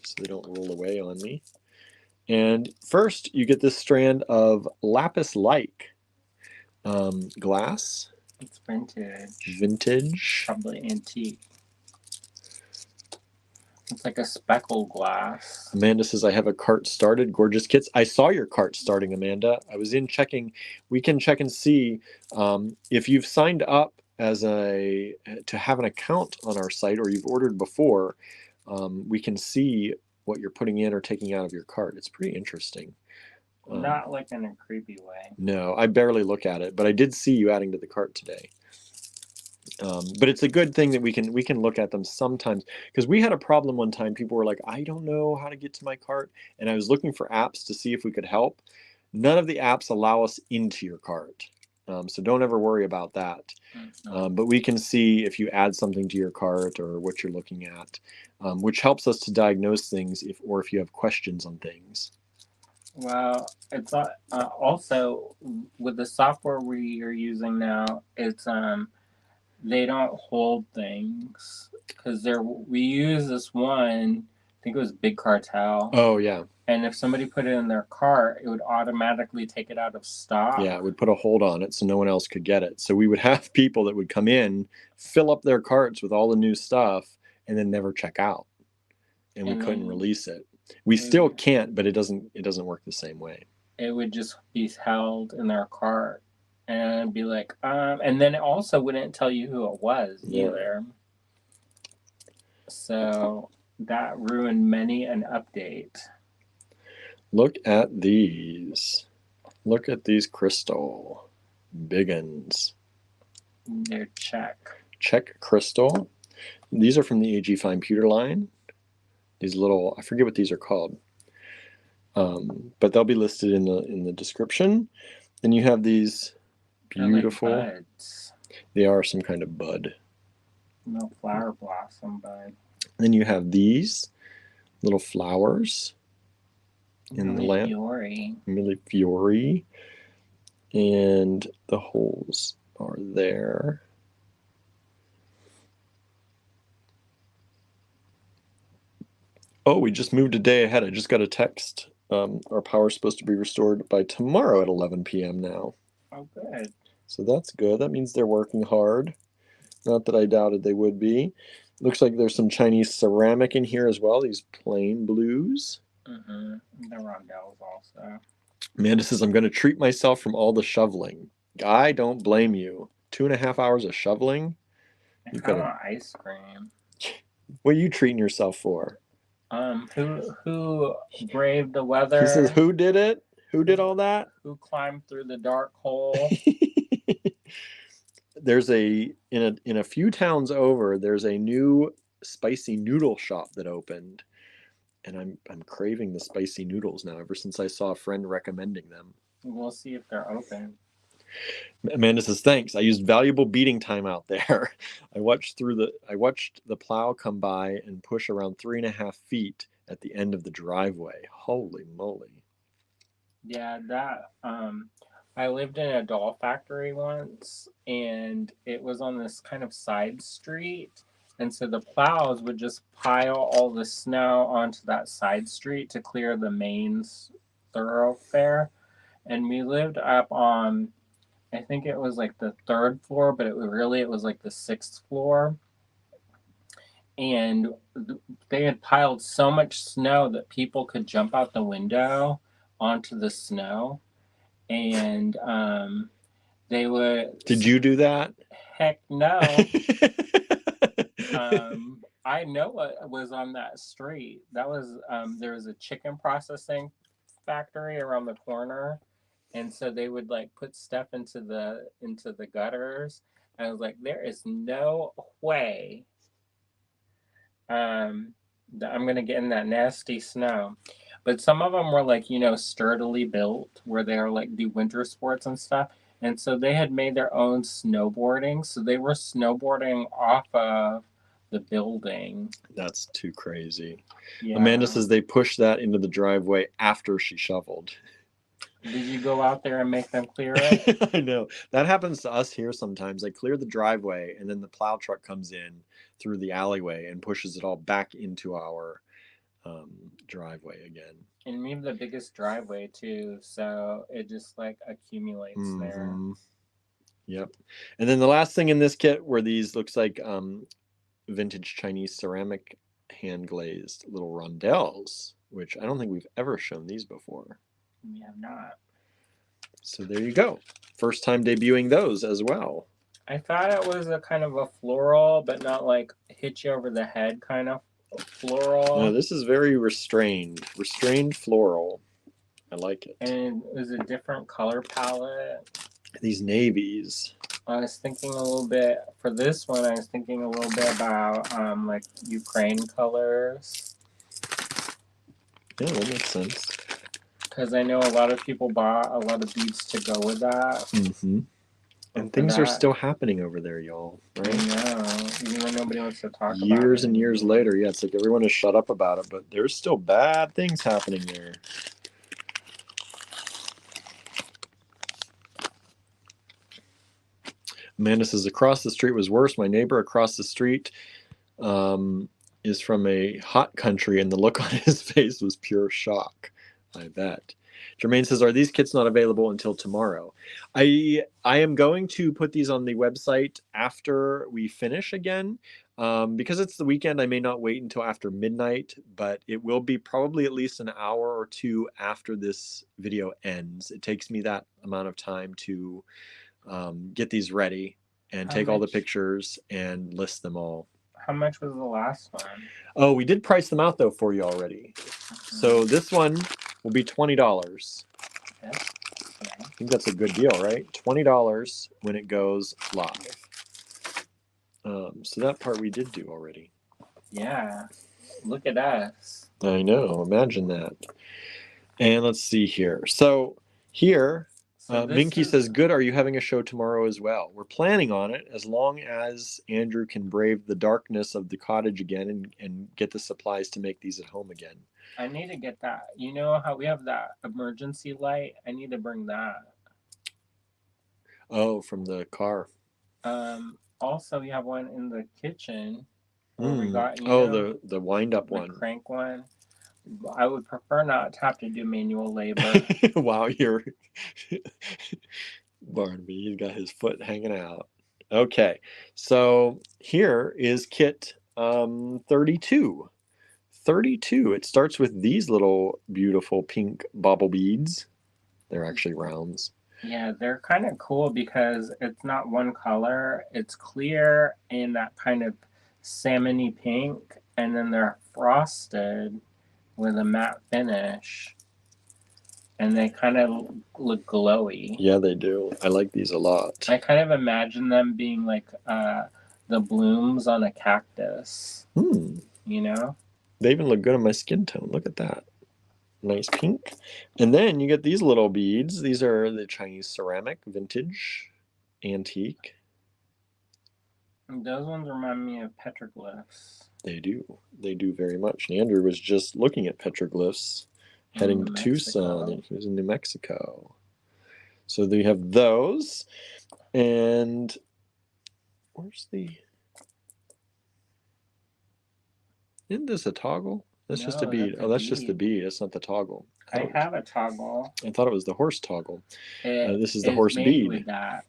so they don't roll away on me. And first you get this strand of lapis-like glass. It's vintage. Vintage. Probably antique. It's like a speckle glass. Amanda says, I have a cart started. Gorgeous kits. I saw your cart starting, Amanda. I was in checking. We can check and see if you've signed up as to have an account on our site or you've ordered before. We can see what you're putting in or taking out of your cart. It's pretty interesting. Not like in a creepy way. No, I barely look at it, but I did see you adding to the cart today. But it's a good thing that we can look at them sometimes, because we had a problem one time. People were like, I don't know how to get to my cart, and I was looking for apps to see if we could help. None of the apps allow us into your cart, so don't ever worry about that. But we can see if you add something to your cart or what you're looking at, which helps us to diagnose things if you have questions on things. Well, it's also with the software we are using now. It's they don't hold things because we use this one. I think it was Big Cartel. Oh yeah. And if somebody put it in their cart, it would automatically take it out of stock. Yeah, it would put a hold on it so no one else could get it. So we would have people that would come in, fill up their carts with all the new stuff, and then never check out. And we couldn't release it. We still can't, but it doesn't work the same way. It would just be held in their cart and be like, and then it also wouldn't tell you who it was either. So that ruined many an update. Look at these. Look at these crystal biggins. They're Czech crystal. These are from the AG Fine Pewter line. These little, I forget what these are called, but they'll be listed in the description. Then you have these beautiful. Like buds. They are some kind of bud. No flower blossom bud. Then you have these little flowers in the lamp. Millefiori. And the holes are there. Oh, we just moved a day ahead. I just got a text. Our power's supposed to be restored by tomorrow at 11 p.m. now. Oh, good. So that's good. That means they're working hard. Not that I doubted they would be. Looks like there's some Chinese ceramic in here as well. These plain blues. Mm-hmm. The rondelles also. Amanda says, I'm going to treat myself from all the shoveling. I don't blame you. 2.5 hours of shoveling? I want ice cream. What are you treating yourself for? Who braved the weather? He says, who did it? Who did all that? Who climbed through the dark hole? There's in a few towns over, there's a new spicy noodle shop that opened. And I'm craving the spicy noodles now ever since I saw a friend recommending them. We'll see if they're open. Amanda says, thanks. I used valuable beating time out there. I watched the plow come by and push around 3.5 feet at the end of the driveway. Holy moly. Yeah, that I lived in a doll factory once, and it was on this kind of side street. And so the plows would just pile all the snow onto that side street to clear the main thoroughfare. And we lived up on, I think it was like the 3rd floor, but it was like the 6th floor. And they had piled so much snow that people could jump out the window onto the snow. And they would... Did you do that? Heck no. I know what was on that street. That was there was a chicken processing factory around the corner, and so they would like put stuff into the gutters. And I was like, there is no way that I'm gonna get in that nasty snow. But some of them were like, sturdily built, where they're like do winter sports and stuff. And so they had made their own snowboarding. So they were snowboarding off of the building. That's too crazy. Yeah. Amanda says they pushed that into the driveway after she shoveled. Did you go out there and make them clear it? I know. That happens to us here sometimes. They clear the driveway, and then the plow truck comes in through the alleyway and pushes it all back into our driveway again. And we have the biggest driveway too, so it just like accumulates there. Yep. And then the last thing in this kit were these, looks like vintage Chinese ceramic hand glazed little rondelles, which I don't think we've ever shown these before. We have not. So there you go. First time debuting those as well. I thought it was a kind of a floral, but not like hit you over the head kind of floral. No, this is very restrained floral. I like it. And it was a different color palette. These navies. I was thinking a little bit for this one. I was thinking a little bit about like Ukraine colors. Yeah, that makes sense. Because I know a lot of people bought a lot of beads to go with that. Mm-hmm. And things are still happening over there, y'all. Right? I know. Even though nobody wants to talk about it. Years and years later, yeah, it's like everyone has shut up about it, but there's still bad things happening there. Amanda says, across the street was worse. My neighbor across the street is from a hot country, and the look on his face was pure shock. I bet. Jermaine says, are these kits not available until tomorrow? I am going to put these on the website after we finish again. Because it's the weekend, I may not wait until after midnight, but it will be probably at least an hour or two after this video ends. It takes me that amount of time to get these ready and take all the pictures and list them all. How much was the last one? Oh, we did price them out though for you already. Mm-hmm. So this one will be $20. Okay. I think that's a good deal, right? $20 when it goes live. So that part we did do already. Yeah. Look at us. I know. Imagine that. And let's see here. So here, Minky says, good, are you having a show tomorrow as well? We're planning on it as long as Andrew can brave the darkness of the cottage again and get the supplies to make these at home again. I need to get that. You know how we have that emergency light? I need to bring that. Oh, from the car. Also, we have one in the kitchen. We got, the wind-up one. The crank one. I would prefer not to have to do manual labor. Wow, you're Barnaby. He's got his foot hanging out. Okay, so here is kit 32. 32. It starts with these little beautiful pink bobble beads. They're actually rounds. Yeah, they're kind of cool because it's not one color. It's clear and that kind of salmony pink, and then they're frosted with a matte finish, and they kind of look glowy. Yeah, they do. I like these a lot. I kind of imagine them being like the blooms on a cactus. You know? They even look good on my skin tone. Look at that. Nice pink. And then you get these little beads. These are the Chinese ceramic, vintage, antique. And those ones remind me of petroglyphs. They do. They do very much. And Andrew was just looking at petroglyphs heading to Tucson. He was in New Mexico. So they have those. And where's the... Isn't this a toggle? That's just a bead. Oh, that's just the bead. That's not the toggle. I have a toggle. I thought it was the horse toggle. This is the horse bead. With that.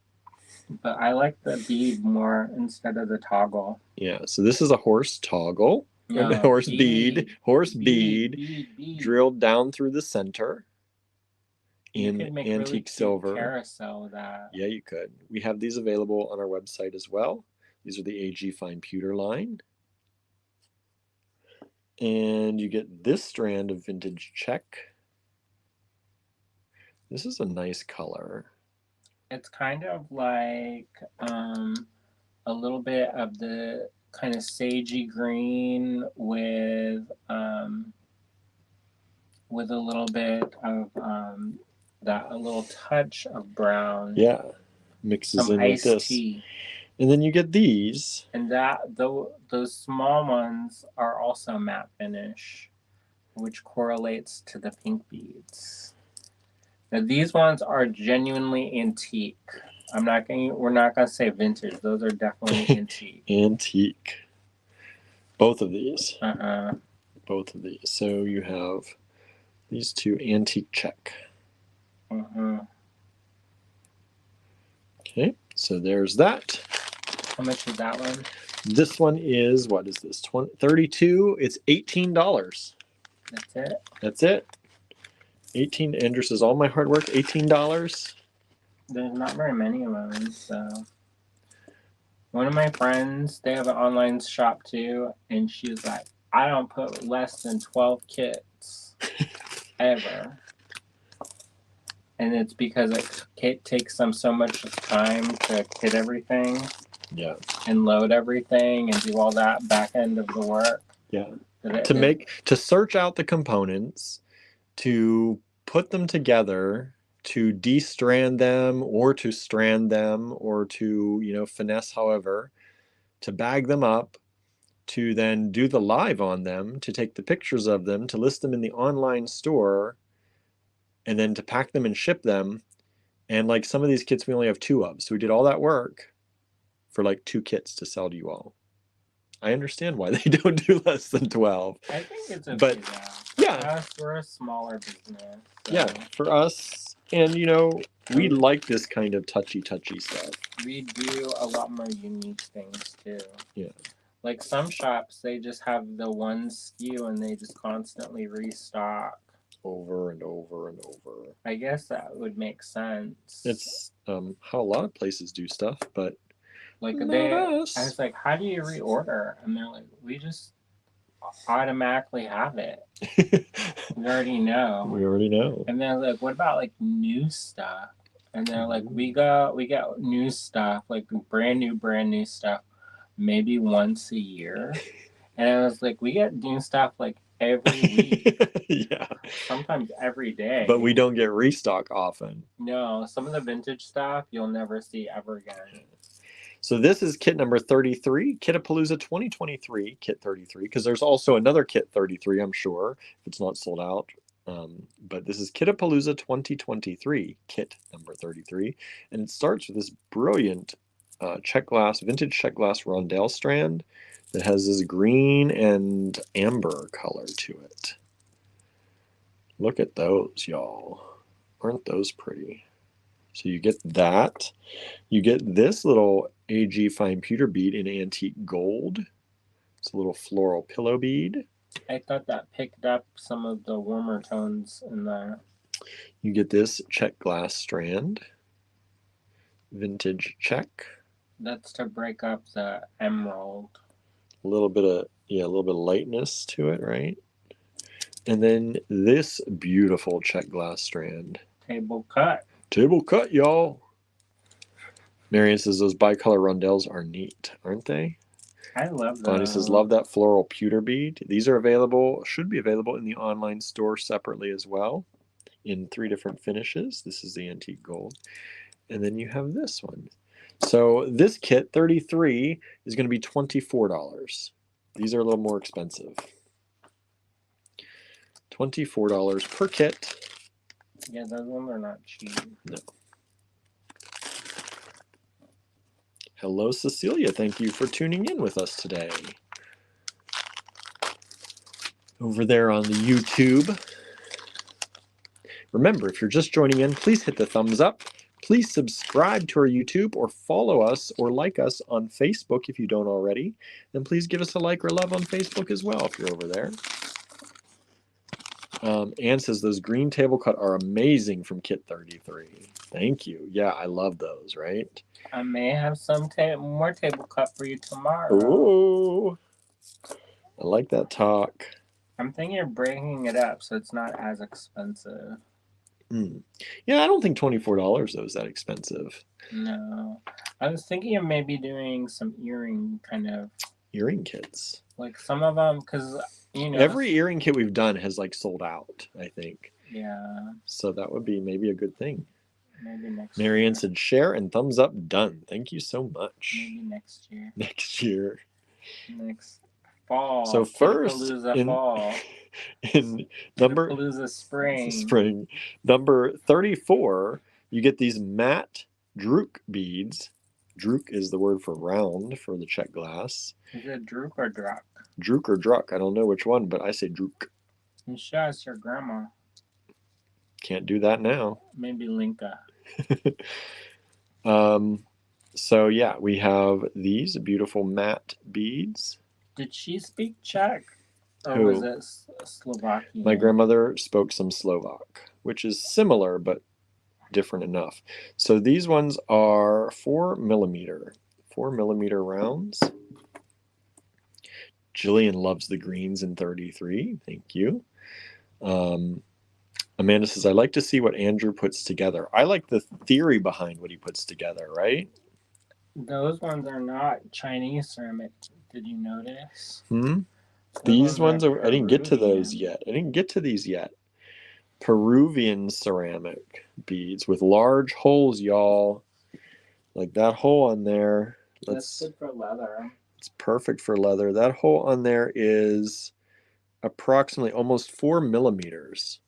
But I like the bead more instead of the toggle. Yeah, so this is a horse toggle. No, horse bead. Horse bead. Drilled down through the center in antique really silver. Carousel with that. Yeah, you could. We have these available on our website as well. These are the AG Fine Pewter line. And you get this strand of vintage check. This is a nice color. It's kind of like a little bit of the kind of sagey green with a little bit of a little touch of brown. Yeah, mixes in with this. Tea. And then you get these. And those small ones are also matte finish, which correlates to the pink beads. Now these ones are genuinely antique. We're not gonna say vintage. Those are definitely antique. Antique. Both of these. Both of these. So you have these two antique check. Okay, so there's that. How much is that one? This one is, what is this? 32. It's $18. That's it? That's it. 18. Andrew says, all my hard work, $18. There's not very many of them, so. One of my friends, they have an online shop too, and she's like, I don't put less than 12 kits ever. And it's because it takes them so much time to kit everything. Yeah. And load everything and do all that back end of the work. Yeah. To search out the components, to put them together, to de-strand them or to strand them or to, finesse however, to bag them up, to then do the live on them, to take the pictures of them, to list them in the online store, and then to pack them and ship them. And like some of these kits we only have 2 of. So we did all that work for like 2 kits to sell to you all. I understand why they don't do less than 12. I think it's okay. But yeah, we're a smaller business. So. Yeah, for us, and we like this kind of touchy stuff. We do a lot more unique things too. Yeah. Like some shops, they just have the one SKU and they just constantly restock. Over and over and over. I guess that would make sense. It's how a lot of places do stuff, but like I was like, how do you reorder? And they're like, we just automatically have it. We already know. And they're like, what about like new stuff? And they're like, we get new stuff, like brand new stuff, maybe once a year. And I was like, we get new stuff like every week. Yeah. Sometimes every day. But we don't get restock often. No, some of the vintage stuff you'll never see ever again. So this is kit number 33, Kit-a-Palooza 2023, kit 33, because there's also another kit 33, I'm sure, if it's not sold out. But this is Kit-a-Palooza 2023, kit number 33. And it starts with this brilliant vintage check glass rondelle strand that has this green and amber color to it. Look at those, y'all. Aren't those pretty? So you get that. You get this little AG fine pewter bead in antique gold. It's a little floral pillow bead. I thought that picked up some of the warmer tones in there. You get this check glass strand. Vintage check. That's to break up the emerald. A little bit of lightness to it, right? And then this beautiful check glass strand. Table cut. Table cut, y'all. Marion says those bicolor rondelles are neat, aren't they? I love them. Bonnie says, love that floral pewter bead. These are should be available in the online store separately as well in 3 different finishes. This is the antique gold. And then you have this one. So this kit, 33, is going to be $24. These are a little more expensive. $24 per kit. Yeah, those ones are not cheap. No. Hello, Cecilia. Thank you for tuning in with us today. Over there on the YouTube. Remember, if you're just joining in, please hit the thumbs up. Please subscribe to our YouTube or follow us or like us on Facebook if you don't already. And please give us a like or love on Facebook as well if you're over there. Anne says those green table cut are amazing from kit 33. Thank you. Yeah, I love those, right? I may have some more table cut for you tomorrow. Ooh, I like that talk. I'm thinking of breaking it up so it's not as expensive. Yeah, I don't think $24 though is that expensive. No. I was thinking of maybe doing some earring kits. Like some of them, because every earring kit we've done has like sold out, I think. Yeah. So that would be maybe a good thing. Maybe next Marianne year. said share and thumbs up done. Thank you so much. Maybe next year. Next fall. So first fall. In number spring. Number 34, you get these matte drook beads. Drook is the word for round for the check glass. Is it drook or druck? Drook or druck. I don't know which one, but I say drook. You should ask your grandma. Can't do that now. Maybe Linka. So yeah, we have these beautiful matte beads. Did she speak Czech? Or Who? Was it Slovakian? My grandmother spoke some Slovak, which is similar but different enough. So these ones are 4 millimeter rounds. Jillian loves the greens in 33. Thank you. Amanda says, I like to see what Andrew puts together. I like the theory behind what he puts together, right? Those ones are not Chinese ceramic. Did you notice? These ones are, I didn't get to those yet. I didn't get to these yet. Peruvian ceramic beads with large holes, y'all. Like that hole on there. That's good for leather. It's perfect for leather. That hole on there is approximately almost 4 millimeters.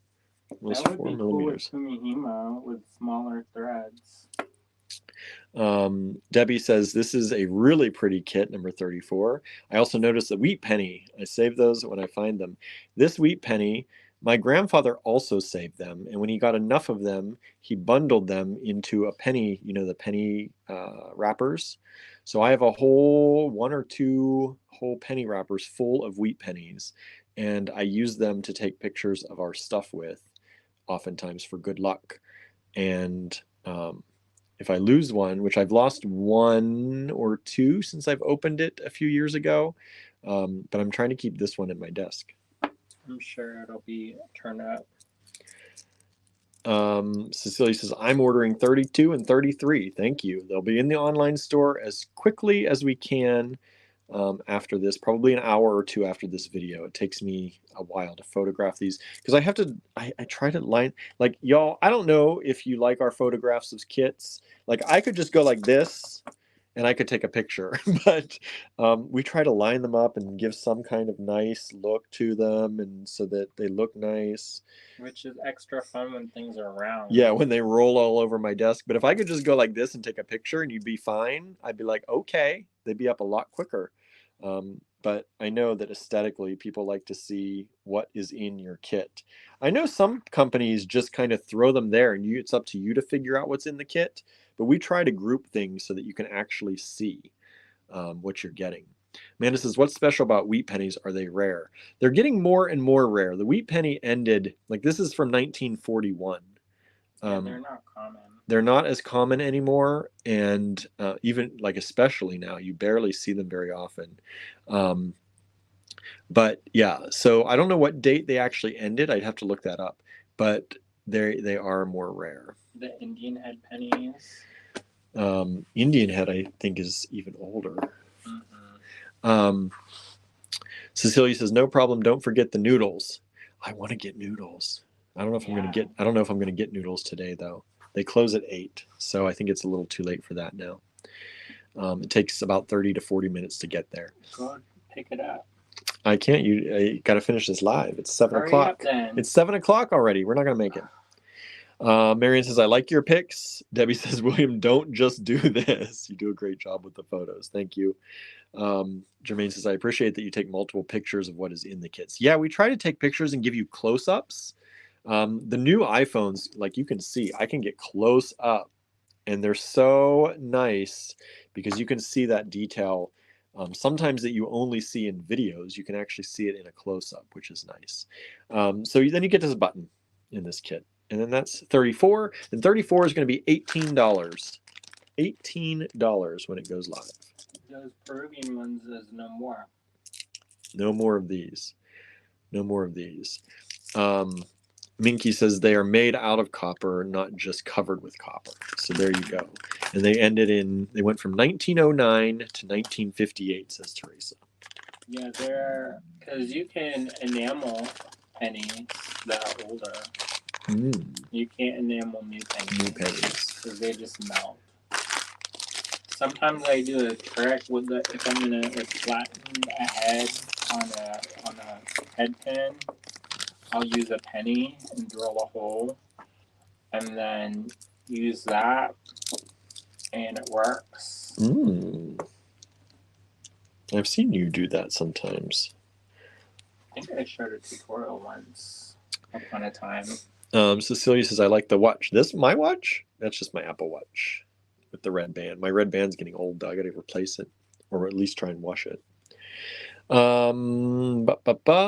Almost that would 4 be millimeters. Cool with Kumihimo with smaller threads. Debbie says this is a really pretty kit, number 34. I also noticed the wheat penny. I save those when I find them. This wheat penny, my grandfather also saved them, and when he got enough of them, he bundled them into a penny, you know, the penny wrappers. So I have a whole 1 or 2 whole penny wrappers full of wheat pennies, and I use them to take pictures of our stuff with, oftentimes for good luck. And if I lose one, which I've lost 1 or 2 since I've opened it a few years ago, but I'm trying to keep this one at my desk. I'm sure it'll be turned up. Cecilia says, I'm ordering 32 and 33. Thank you. They'll be in the online store as quickly as we can after this, probably an hour or 2 after this video. It takes me a while to photograph these because I have to, I try to line, like, y'all, I don't know if you like our photographs of kits. Like, I could just go like this and I could take a picture, but we try to line them up and give some kind of nice look to them, and so that they look nice. Which is extra fun when things are round. Yeah, when they roll all over my desk. But if I could just go like this and take a picture and you'd be fine, I'd be like, okay, they'd be up a lot quicker. But I know that aesthetically, people like to see what is in your kit. I know some companies just kind of throw them there, and it's up to you to figure out what's in the kit. But we try to group things so that you can actually see what you're getting. Amanda says, what's special about wheat pennies? Are they rare? They're getting more and more rare. The wheat penny ended, like this is from 1941. Yeah, they're not common. They're not as common anymore, and even like especially now, you barely see them very often. But yeah, so I don't know what date they actually ended. I'd have to look that up, but they are more rare. The Indian head pennies. Indian head, I think, is even older. Cecilia says, no problem. Don't forget the noodles. I want to get noodles. I don't know if I'm going to get noodles today though. They close at 8, so I think it's a little too late for that now. It takes about 30 to 40 minutes to get there. Go pick it up. I can't. I got to finish this live. It's 7 o'clock. It's 7 o'clock already. We're not going to make it. Marion says, I like your pics. Debbie says, William, don't just do this. You do a great job with the photos. Thank you. Jermaine says, I appreciate that you take multiple pictures of what is in the kits. Yeah, we try to take pictures and give you close-ups. The new iPhones, like you can see, I can get close up, and they're so nice because you can see that detail. Sometimes that you only see in videos, you can actually see it in a close-up, which is nice. So then you get this button in this kit. And then that's 34. And 34 is going to be $18. $18 when it goes live. Those Peruvian ones is no more. No more of these. No more of these. Minky says they are made out of copper, not just covered with copper. So there you go. And they went from 1909 to 1958, says Teresa. Yeah, because you can enamel pennies that are older. You can't enamel new pennies because they just melt. Sometimes I do a trick with if I'm gonna flatten a head on a head pin, I'll use a penny and drill a hole, and then use that, and it works. I've seen you do that sometimes. I think I showed a tutorial once upon a time. Cecilia says, I like the watch. My watch? That's just my Apple Watch with the red band. My red band's getting old, though. I got to replace it, or at least try and wash it.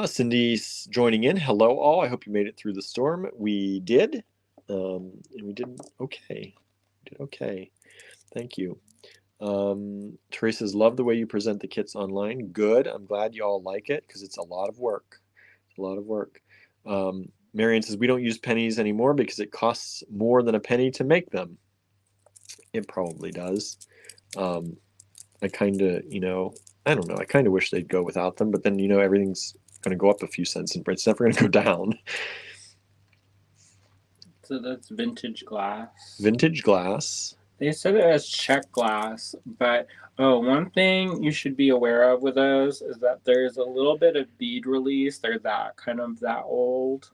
Cindy's joining in. Hello, all. I hope you made it through the storm. We did. And we did okay. Thank you. Teresa says, love the way you present the kits online. Good. I'm glad you all like it because it's a lot of work. Marion says, we don't use pennies anymore because it costs more than a penny to make them. It probably does. I kind of, I don't know. I kind of wish they'd go without them, but then, everything's going to go up a few cents and it's never going to go down. So that's vintage glass. Vintage glass. They said it was Czech glass, but one thing you should be aware of with those is that there's a little bit of bead release. They're that old.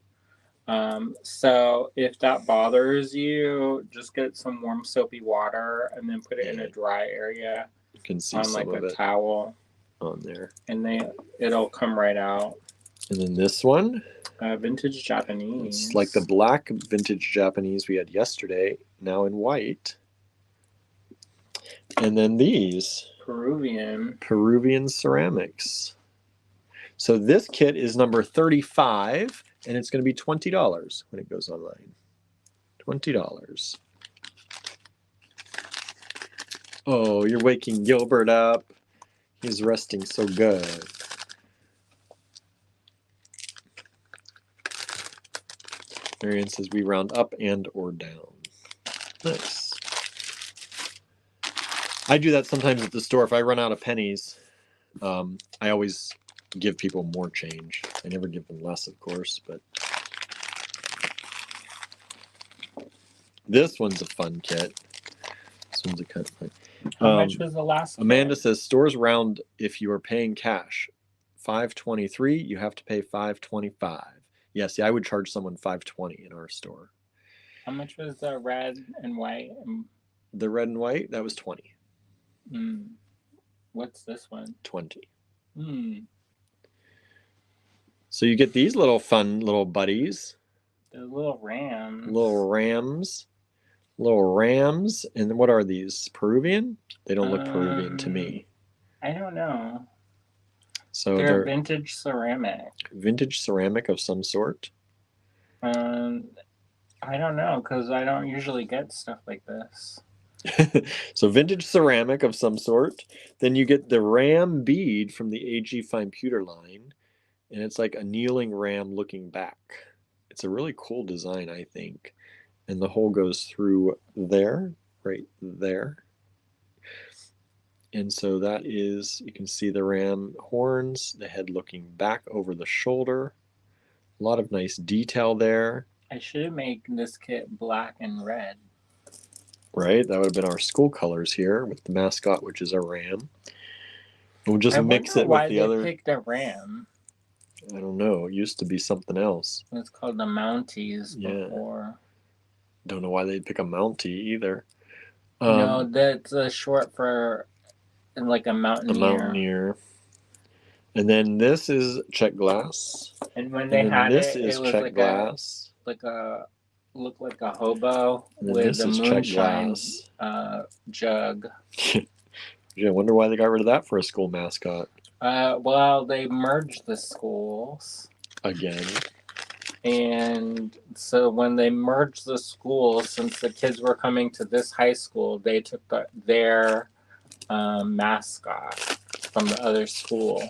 So if that bothers you, just get some warm soapy water and then put it in a dry area. You can see on some like of a it towel on there. And it'll come right out. And then this one. Vintage Japanese. It's like the black vintage Japanese we had yesterday, now in white. And then these. Peruvian ceramics. So this kit is number 35, and it's going to be $20 when it goes online. $20. Oh, you're waking Gilbert up. He's resting so good. Marion says we round up and or down. Nice. I do that sometimes at the store. If I run out of pennies, I always give people more change. I never give them less, of course, but this one's a fun kit. This one's a kind of fun. How much was the last Amanda says stores round if you are paying cash. $5.23, you have to pay $5.25. Yes, I would charge someone $5.20 in our store. How much was the red and white? The red and white, that was $20. What's this one? $20. So you get these little fun little buddies. The little rams. Little rams. And what are these? Peruvian? They don't look Peruvian to me. I don't know. So they're vintage ceramic. Vintage ceramic of some sort? I don't know, because I don't usually get stuff like this. So vintage ceramic of some sort. Then you get the ram bead from the AG Fine Pewter line. And it's like a kneeling ram looking back. It's a really cool design, I think. And the hole goes through there, right there. And so that is, you can see the ram horns, the head looking back over the shoulder. A lot of nice detail there. I should make this kit black and red. Right, that would have been our school colors here with the mascot, which is a ram. We'll just mix it with the other. Why they picked a ram? I don't know. It used to be something else. It's called the Mounties before. Don't know why they'd pick a Mountie either. No, that's short for like a mountaineer. A mountaineer. And then this is Czech glass. And when they had this it, is it was Czech like glass. Looked like a hobo And with a moonshine jug. Yeah, I wonder why they got rid of that for a school mascot. Well, they merged the schools. Again. And so when they merged the schools, since the kids were coming to this high school, they took their mascot from the other school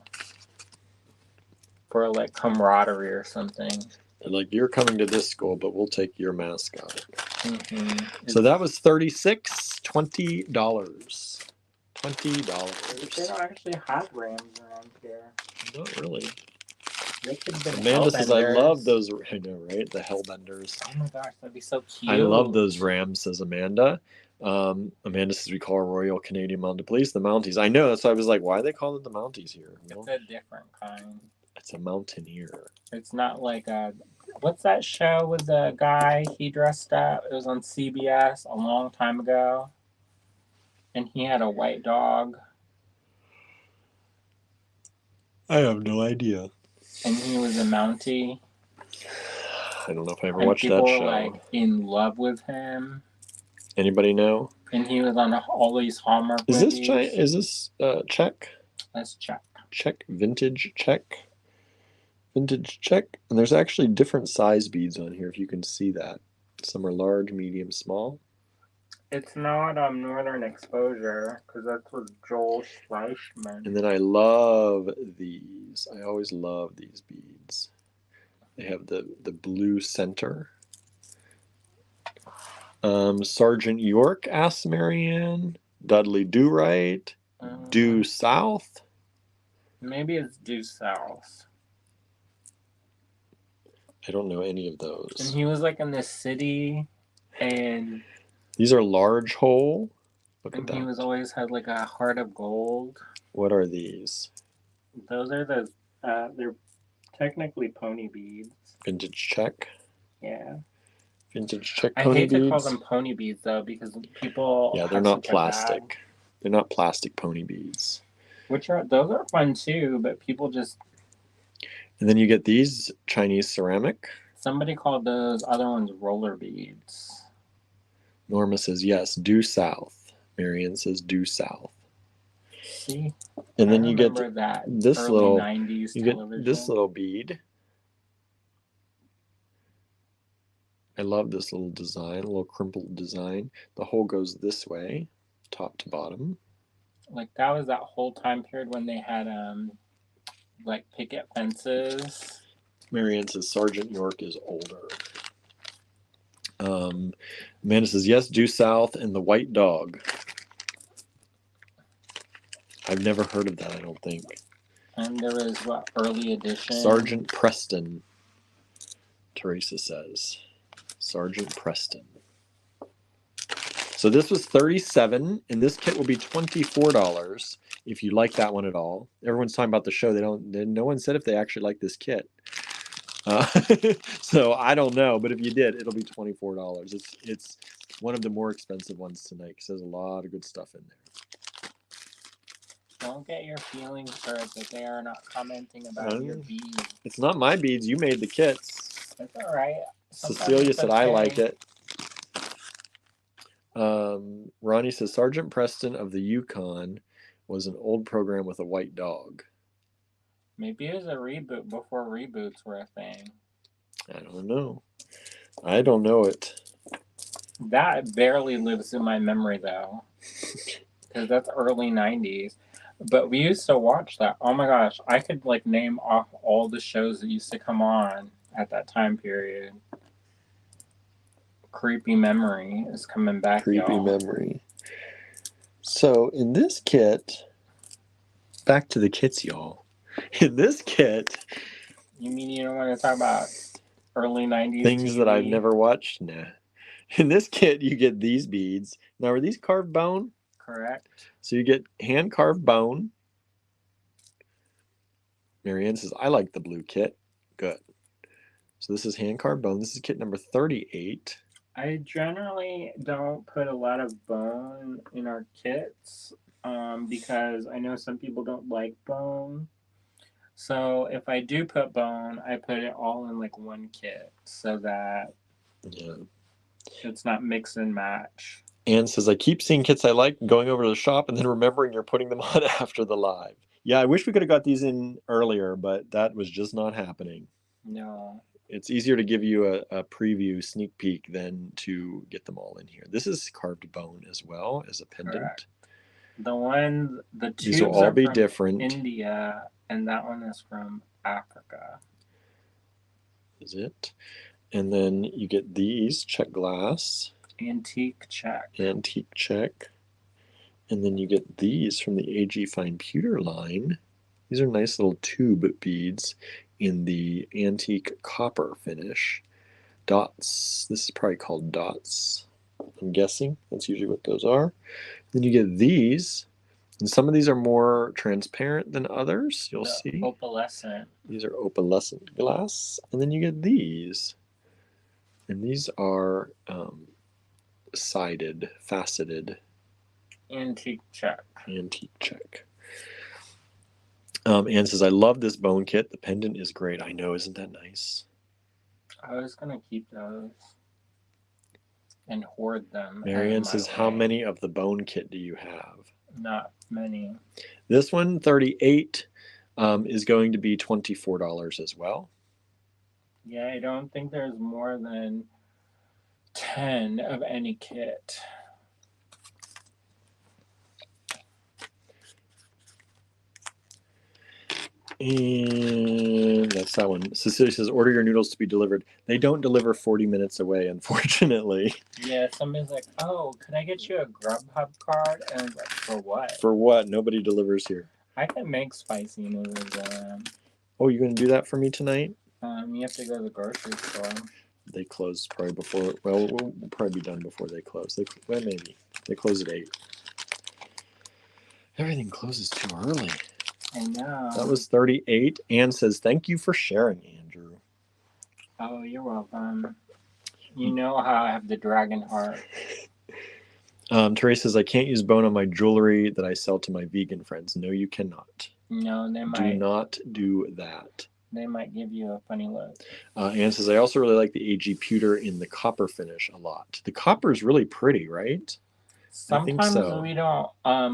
for like camaraderie or something. Like, you're coming to this school, but we'll take your mascot. So that was $36, $20. $20. They don't actually have rams around here. Not really. They could have been Amanda says, I love those. I know, right? The Hellbenders. Oh my gosh, that'd be so cute. I love those rams, says Amanda. Amanda says, we call our Royal Canadian Mounted Police the Mounties. I know, so I was like, why are they calling them the Mounties here? It's a different kind. It's a mountaineer. It's not like what's that show with the guy he dressed up? It was on CBS a long time ago. And he had a white dog. I have no idea. And he was a Mountie. I don't know if I ever watched that show. People were like in love with him. Anybody know? And he was on all these Hallmark movies. Is this Czech? That's Czech. Czech, vintage Czech. Vintage Czech. And there's actually different size beads on here, if you can see that. Some are large, medium, small. It's not Northern Exposure, because that's with Joel Schleichman. And then I love these. I always love these beads. They have the blue center. Sergeant York asks Marianne. Dudley Do Right. Due South. Maybe it's due south. I don't know any of those. And he was like in the city, and these are large hole. Look at that. He was always had like a heart of gold. What are these? Those are the they're technically pony beads. Vintage check. Yeah. Vintage check pony beads. I hate to call them pony beads though, because people. Yeah, they're not plastic. They're not plastic pony beads. Those are fun too, but people just. And then you get these Chinese ceramic. Somebody called those other ones roller beads. Norma says yes, due south. Marianne says due south. See? And then you get this little 90s you get this little bead. I love this little design, a little crimpled design. The hole goes this way, top to bottom. Like that was that whole time period when they had like picket fences. Marianne says Sergeant York is older. Amanda says yes, due south, and the white dog. I've never heard of that, I don't think. And there was what, early edition? Sergeant Preston, Teresa says. Sergeant Preston. So this was $37, and this kit will be $24 if you like that one at all. Everyone's talking about the show. No one said if they actually like this kit. So I don't know, but if you did, it'll be $24. It's one of the more expensive ones tonight because there's a lot of good stuff in there. Don't get your feelings hurt that they are not commenting about your beads. It's not my beads. You made the kits. That's all right. Cecilia said I like it. Ronnie says Sergeant Preston of the Yukon was an old program with a white dog. Maybe it was a reboot before reboots were a thing. I don't know. I don't know it. That barely lives in my memory though, because that's early 90s. But we used to watch that. Oh my gosh, I could like name off all the shows that used to come on at that time period. Creepy memory is coming back. Creepy memory. So in this kit, back to the kits, y'all. In this kit, you mean you don't want to talk about early 90s things TV? that I've never watched? Nah. In this kit, you get these beads. Now, are these carved bone? Correct. So you get hand carved bone. Marianne says, I like the blue kit. Good. So this is hand carved bone. This is kit number 38. I generally don't put a lot of bone in our kits because I know some people don't like bone. So if I do put bone, I put it all in like one kit so that it's not mix and match. Anne says, I keep seeing kits I like going over to the shop and then remembering you're putting them on after the live. Yeah, I wish we could have got these in earlier, but that was just not happening. No. It's easier to give you a preview, sneak peek, than to get them all in here. This is carved bone as well as a pendant. Correct. The tubes these will all be different. India, and that one is from Africa. Is it? And then you get these check glass. Antique check. Antique check. And then you get these from the AG Fine Pewter line. These are nice little tube beads in the antique copper finish. Dots. This is probably called dots. I'm guessing. That's usually what those are. Then you get these. And some of these are more transparent than others. You'll see. Opalescent. These are opalescent glass. And then you get these. And these are sided, faceted. Antique check. Antique check. Anne says, I love this bone kit. The pendant is great. I know. Isn't that nice? I was going to keep those and hoard them. Marianne says, how many of the bone kit do you have? Not many. This one, 38, is going to be $24 as well. Yeah, I don't think there's more than 10 of any kit. And that's that one. Cecilia says, order your noodles to be delivered. They don't deliver 40 minutes away, unfortunately. Yeah, somebody's like, oh, can I get you a Grubhub card? And I'm like, for what? For what? Nobody delivers here. I can make spicy noodles. Oh, you're going to do that for me tonight? You have to go to the grocery store. They close probably before. Well, we'll probably be done before they close. Well, maybe. They close at 8. Everything closes too early. I know. That was 38. Anne says, thank you for sharing, Andrew. Oh, you're welcome. You know how I have the dragon heart. Teresa says, I can't use bone on my jewelry that I sell to my vegan friends. No, you cannot. No, they might. Do not do that. They might give you a funny look. Anne says, I also really like the AG pewter in the copper finish a lot. The copper is really pretty, right? Sometimes so. we don't,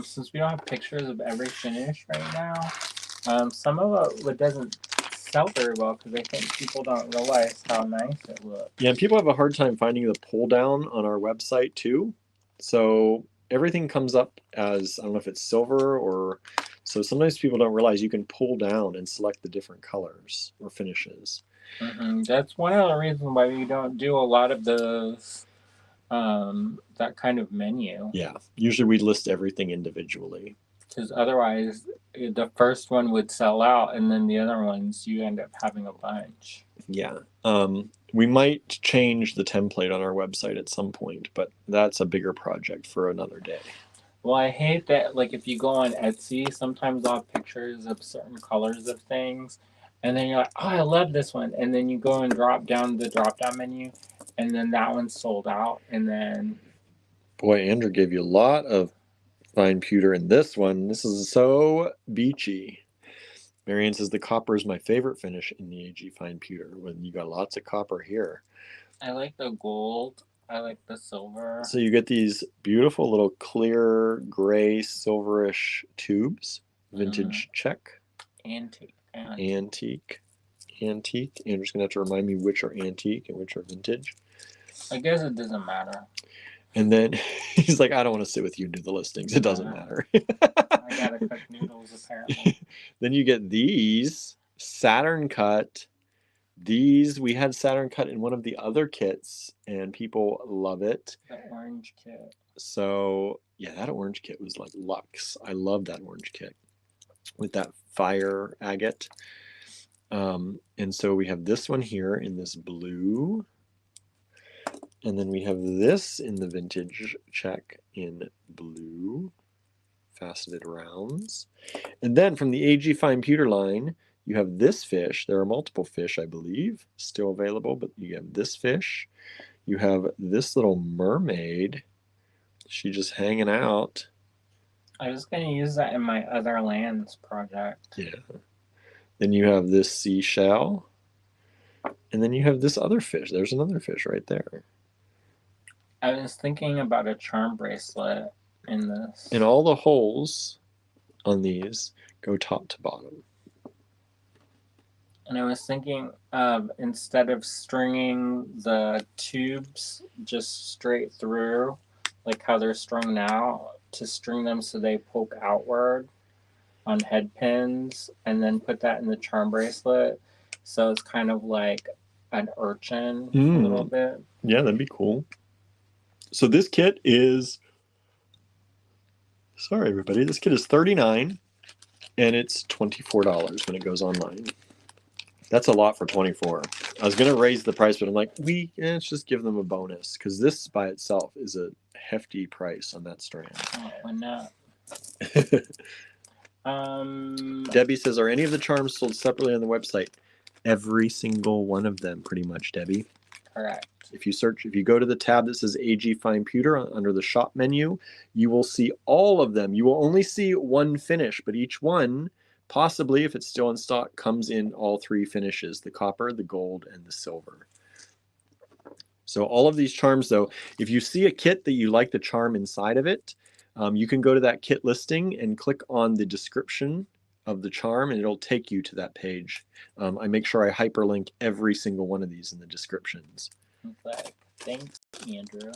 since we don't have pictures of every finish right now, some of it doesn't sell very well because I think people don't realize how nice it looks. Yeah, and people have a hard time finding the pull down on our website too. So everything comes up as, I don't know if it's silver or, so sometimes people don't realize you can pull down and select the different colors or finishes. Mm-hmm. That's one of the reasons why we don't do a lot of those, that kind of menu. Yeah, usually we list everything individually. Because otherwise, the first one would sell out, and then the other ones, you end up having a bunch. Yeah. We might change the template on our website at some point, but that's a bigger project for another day. Well, I hate that, like, if you go on Etsy, sometimes I'll have pictures of certain colors of things, and then you're like, oh, I love this one. And then you go and drop down the drop-down menu, and then that one's sold out, and then... Boy, Andrew gave you a lot of fine pewter in this one. This is so beachy. Marianne says the copper is my favorite finish in the AG fine pewter. When you got lots of copper here. I like the gold. I like the silver. So you get these beautiful little clear gray silverish tubes. Vintage check. Antique. Andrew's gonna have to remind me which are antique and which are vintage. I guess it doesn't matter. And then he's like, I don't want to sit with you and do the listings. It doesn't matter. I gotta cook noodles, apparently. Then you get these Saturn cut. These, we had Saturn cut in one of the other kits, and people love it. The orange kit. So, yeah, that orange kit was like luxe. I love that orange kit with that fire agate. And so we have this one here in this blue. And then we have this in the vintage check in blue, faceted rounds. And then from the AG Fine Pewter line, you have this fish. There are multiple fish, I believe, still available, but you have this fish. You have this little mermaid. She's just hanging out. I was going to use that in my Other Lands project. Yeah. Then you have this seashell. And then you have this other fish. There's another fish right there. I was thinking about a charm bracelet in this. And all the holes on these go top to bottom. And I was thinking of, instead of stringing the tubes just straight through, like how they're strung now, to string them so they poke outward on head pins, and then put that in the charm bracelet. So it's kind of like an urchin a little bit. Yeah, that'd be cool. So this kit is, sorry everybody, this kit is $39 and it's $24 when it goes online. That's a lot for $24. I was gonna raise the price, but I'm like, let's just give them a bonus, because this by itself is a hefty price on that strand. Oh, why not? Debbie says, are any of the charms sold separately on the website? Every single one of them, pretty much, Debbie. Correct. If you go to the tab that says AG Fine Pewter under the shop menu, you will see all of them. You will only see one finish, but each one, possibly, if it's still in stock, comes in all three finishes: the copper, the gold, and the silver. So all of these charms, though, if you see a kit that you like the charm inside of it, you can go to that kit listing and click on the description of the charm, and it'll take you to that page. I make sure I hyperlink every single one of these in the descriptions. Like, thanks, Andrew.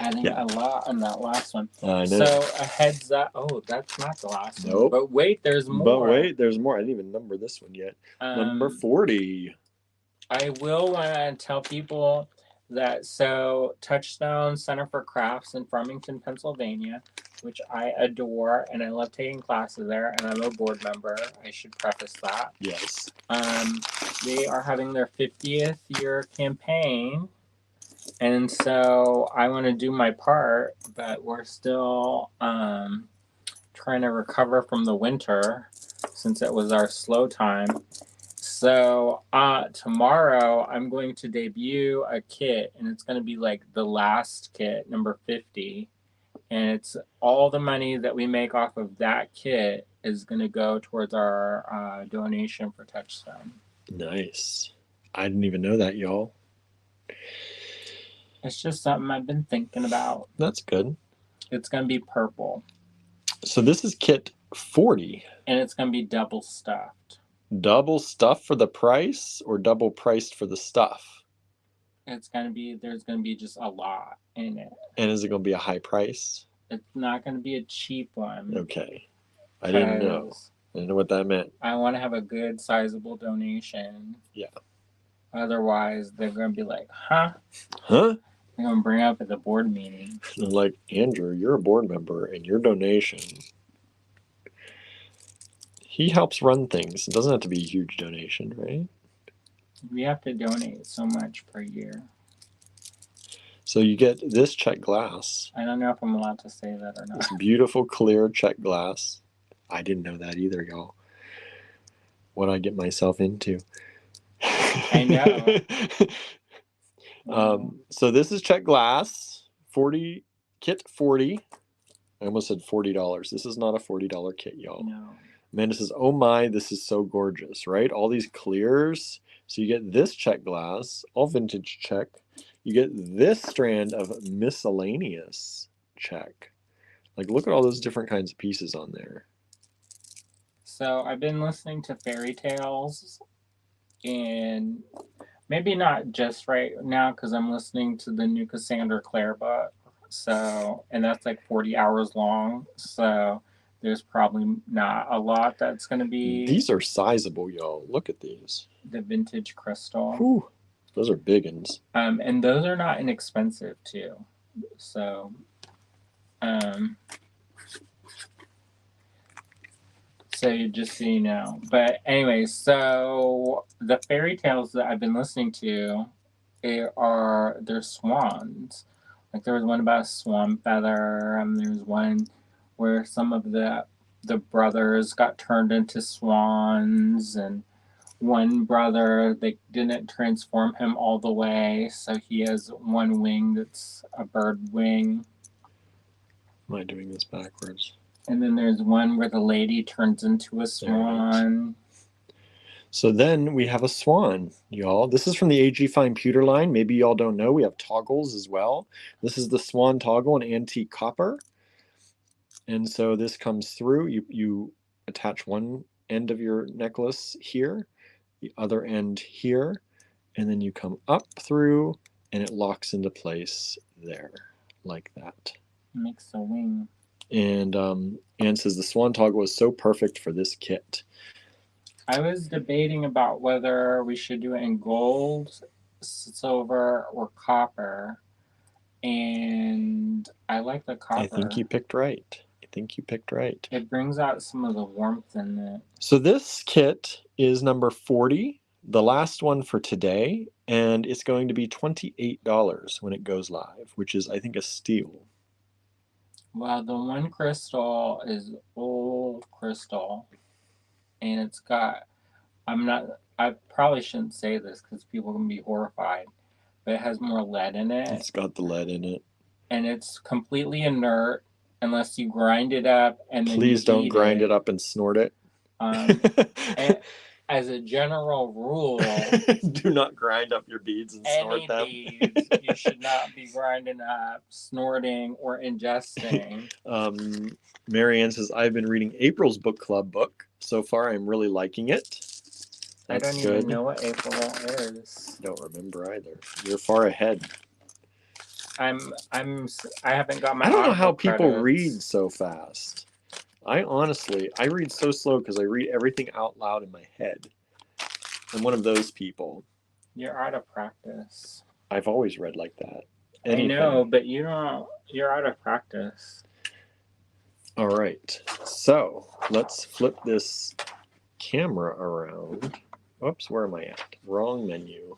adding a lot on that last one. I know. So a heads up. Oh, that's not the last one. Nope. But wait, there's more. But wait, there's more. I didn't even number this one yet. Number 40. I will want to tell people that Touchstone Center for Crafts in Farmington, Pennsylvania, which I adore, and I love taking classes there, and I'm a board member. I should preface that. Yes. They are having their 50th year campaign, and so I want to do my part, but we're still trying to recover from the winter since it was our slow time. So tomorrow I'm going to debut a kit, and it's going to be like the last kit, number 50. And it's all the money that we make off of that kit is going to go towards our donation for Touchstone. Nice. I didn't even know that, y'all. It's just something I've been thinking about. That's good. It's going to be purple. So this is kit 40. And it's going to be double stuffed. Double stuff for the price or double priced for the stuff? There's going to be just a lot in it. And is it going to be a high price? It's not going to be a cheap one. Okay. I didn't know. I didn't know what that meant. I want to have a good, sizable donation. Yeah. Otherwise, they're going to be like, huh? Huh? They're going to bring up at the board meeting. They're like, Andrew, you're a board member, and your donation... He helps run things. It doesn't have to be a huge donation, right? We have to donate so much per year. So you get this check glass. I don't know if I'm allowed to say that or not. This beautiful, clear check glass. I didn't know that either, y'all. What I get myself into. I know. So this is check glass. 40 kit 40. I almost said $40. This is not a $40 kit, y'all. No. Amanda says, oh my, this is so gorgeous, right? All these clears. So you get this check glass, all vintage check. You get this strand of miscellaneous check. Like, look at all those different kinds of pieces on there. So I've been listening to fairy tales, and maybe not just right now because I'm listening to the new Cassandra Clare book. So, and that's like 40 hours long. So there's probably not a lot that's going to be. These are sizable, y'all. Look at these. The vintage crystal. Whew. Those are big ones. And those are not inexpensive too. So, just so you know. But anyway, so the fairy tales that I've been listening to, they're swans. Like there was one about a swan feather, and there's one where some of the brothers got turned into swans, and one brother, they didn't transform him all the way, so he has one wing that's a bird wing. Am I doing this backwards? And then there's one where the lady turns into a swan. So then we have a swan, y'all. This is from the AG Fine Pewter line. Maybe y'all don't know. We have toggles as well. This is the swan toggle in antique copper. And so this comes through. You attach one end of your necklace here, the other end here, and then you come up through and it locks into place there, like that. Makes a wing. And Anne says the swan toggle is so perfect for this kit. I was debating about whether we should do it in gold, silver, or copper. And I like the copper. I think you picked right. It brings out some of the warmth in it. So this kit is number 40, the last one for today, and it's going to be $28 when it goes live, which is, I think, a steal. Well, the one crystal is old crystal, and it's got, I probably shouldn't say this because people can be horrified, but it has more lead in it. It's got the lead in it. And it's completely inert unless you grind it up and then Please don't grind it up and snort it. And as a general rule, do not grind up your beads and snort them. Beads you should not be grinding up, snorting, or ingesting. Marianne says, I've been reading April's book club book. So far, I'm really liking it. That's I don't good. even know what April is. Don't remember either. You're far ahead. I haven't got my. I don't know how Audible people credits. read so fast. I read so slow because I read everything out loud in my head. I'm one of those people. You're out of practice. I've always read like that. Anything. I know, but you don't. You're out of practice. All right, so let's flip this camera around. Oops, where am I at? Wrong menu.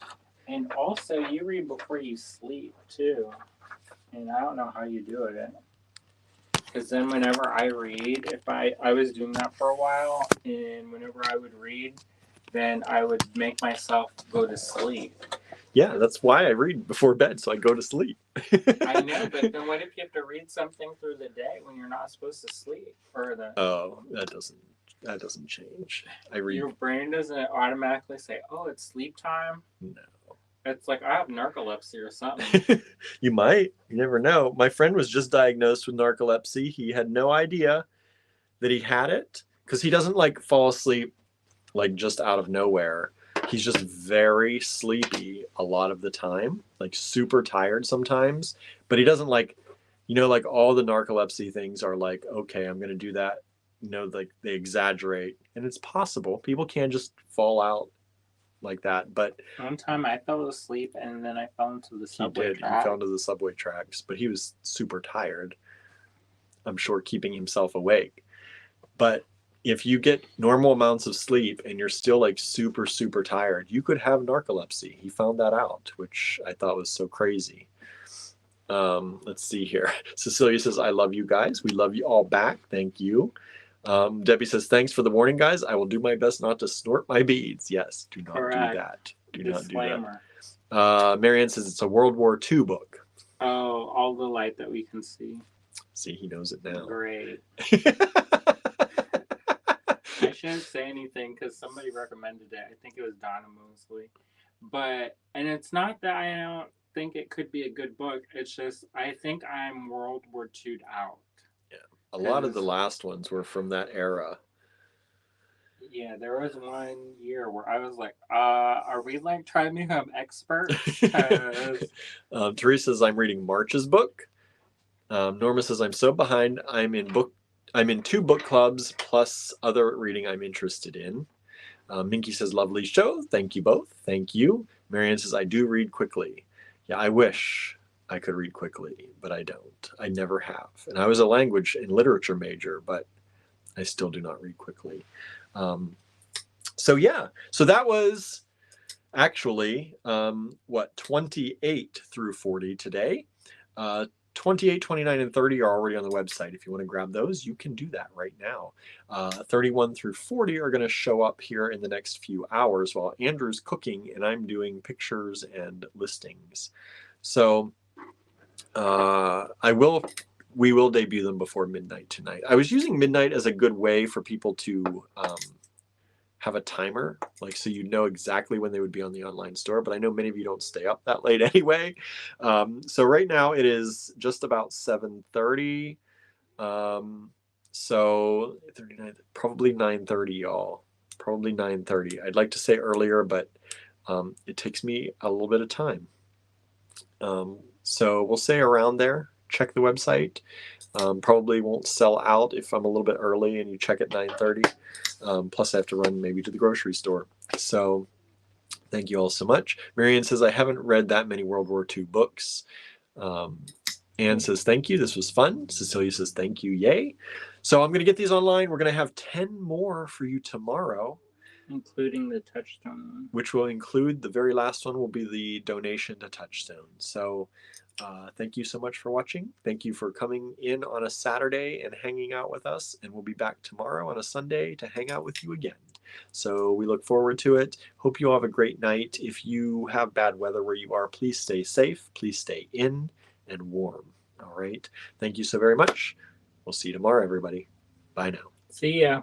And also, you read before you sleep too. And I don't know how you do it. Because then whenever I read, if I was doing that for a while, and whenever I would read, then I would make myself go to sleep. Yeah, that's why I read before bed, so I go to sleep. I know, but then what if you have to read something through the day when you're not supposed to sleep? Oh, that doesn't change. I read. Your brain doesn't automatically say, "Oh, it's sleep time." No. It's like I have narcolepsy or something. You might. You never know. My friend was just diagnosed with narcolepsy. He had no idea that he had it because he doesn't like fall asleep like just out of nowhere. He's just very sleepy a lot of the time, like super tired sometimes, but he doesn't like, like all the narcolepsy things are like, okay, I'm going to do that. Like they exaggerate, and it's possible. People can just fall out like that, but one time I fell asleep and then I fell into the subway tracks. He fell into the subway tracks, but he was super tired, I'm sure, keeping himself awake. But if you get normal amounts of sleep and you're still like super, super tired, you could have narcolepsy. He found that out, which I thought was so crazy. Let's see here. Cecilia says, I love you guys. We love you all back. Thank you. Debbie says, thanks for the warning, guys. I will do my best not to snort my beads. Yes, do not do that. Do not do that. Marianne says it's a World War II book. Oh, all the light that we can see. See, he knows it now. Great. I shouldn't say anything because somebody recommended it. I think it was Donna Mosley. And it's not that I don't think it could be a good book. It's just I think I'm World War II'd out. Yeah. A lot of the last ones were from that era. Yeah, there was one year where I was like, are we like trying to become experts? Teresa says, I'm reading March's book. Norma says, I'm so behind. I'm in 2 book clubs plus other reading I'm interested in. Minky says, lovely show. Thank you both. Thank you. Marianne says, I do read quickly. Yeah, I wish I could read quickly, but I don't. I never have. And I was a language and literature major, but I still do not read quickly. So that was actually 28 through 40 today. 28, 29, and 30 are already on the website. If you want to grab those, you can do that right now. 31 through 40 are going to show up here in the next few hours while Andrew's cooking and I'm doing pictures and listings. So we will debut them before midnight tonight. I was using midnight as a good way for people to have a timer, like so you know exactly when they would be on the online store, but I know many of you don't stay up that late anyway. So right now it is just about 7:30. So 39, probably 9:30, y'all. Probably 9:30. I'd like to say earlier, but it takes me a little bit of time. So we'll say around there. Check the website. Probably won't sell out if I'm a little bit early and you check at 9:30. Plus I have to run maybe to the grocery store. So thank you all so much. Marianne says, I haven't read that many World War II books. Anne says, thank you. This was fun. Cecilia says, thank you. Yay. So I'm going to get these online. We're going to have 10 more for you tomorrow. Including the Touchstone. Which will include the very last one will be the donation to Touchstone. So thank you so much for watching. Thank you for coming in on a Saturday and hanging out with us. And we'll be back tomorrow on a Sunday to hang out with you again. So we look forward to it. Hope you all have a great night. If you have bad weather where you are, please stay safe. Please stay in and warm. All right. Thank you so very much. We'll see you tomorrow, everybody. Bye now. See ya.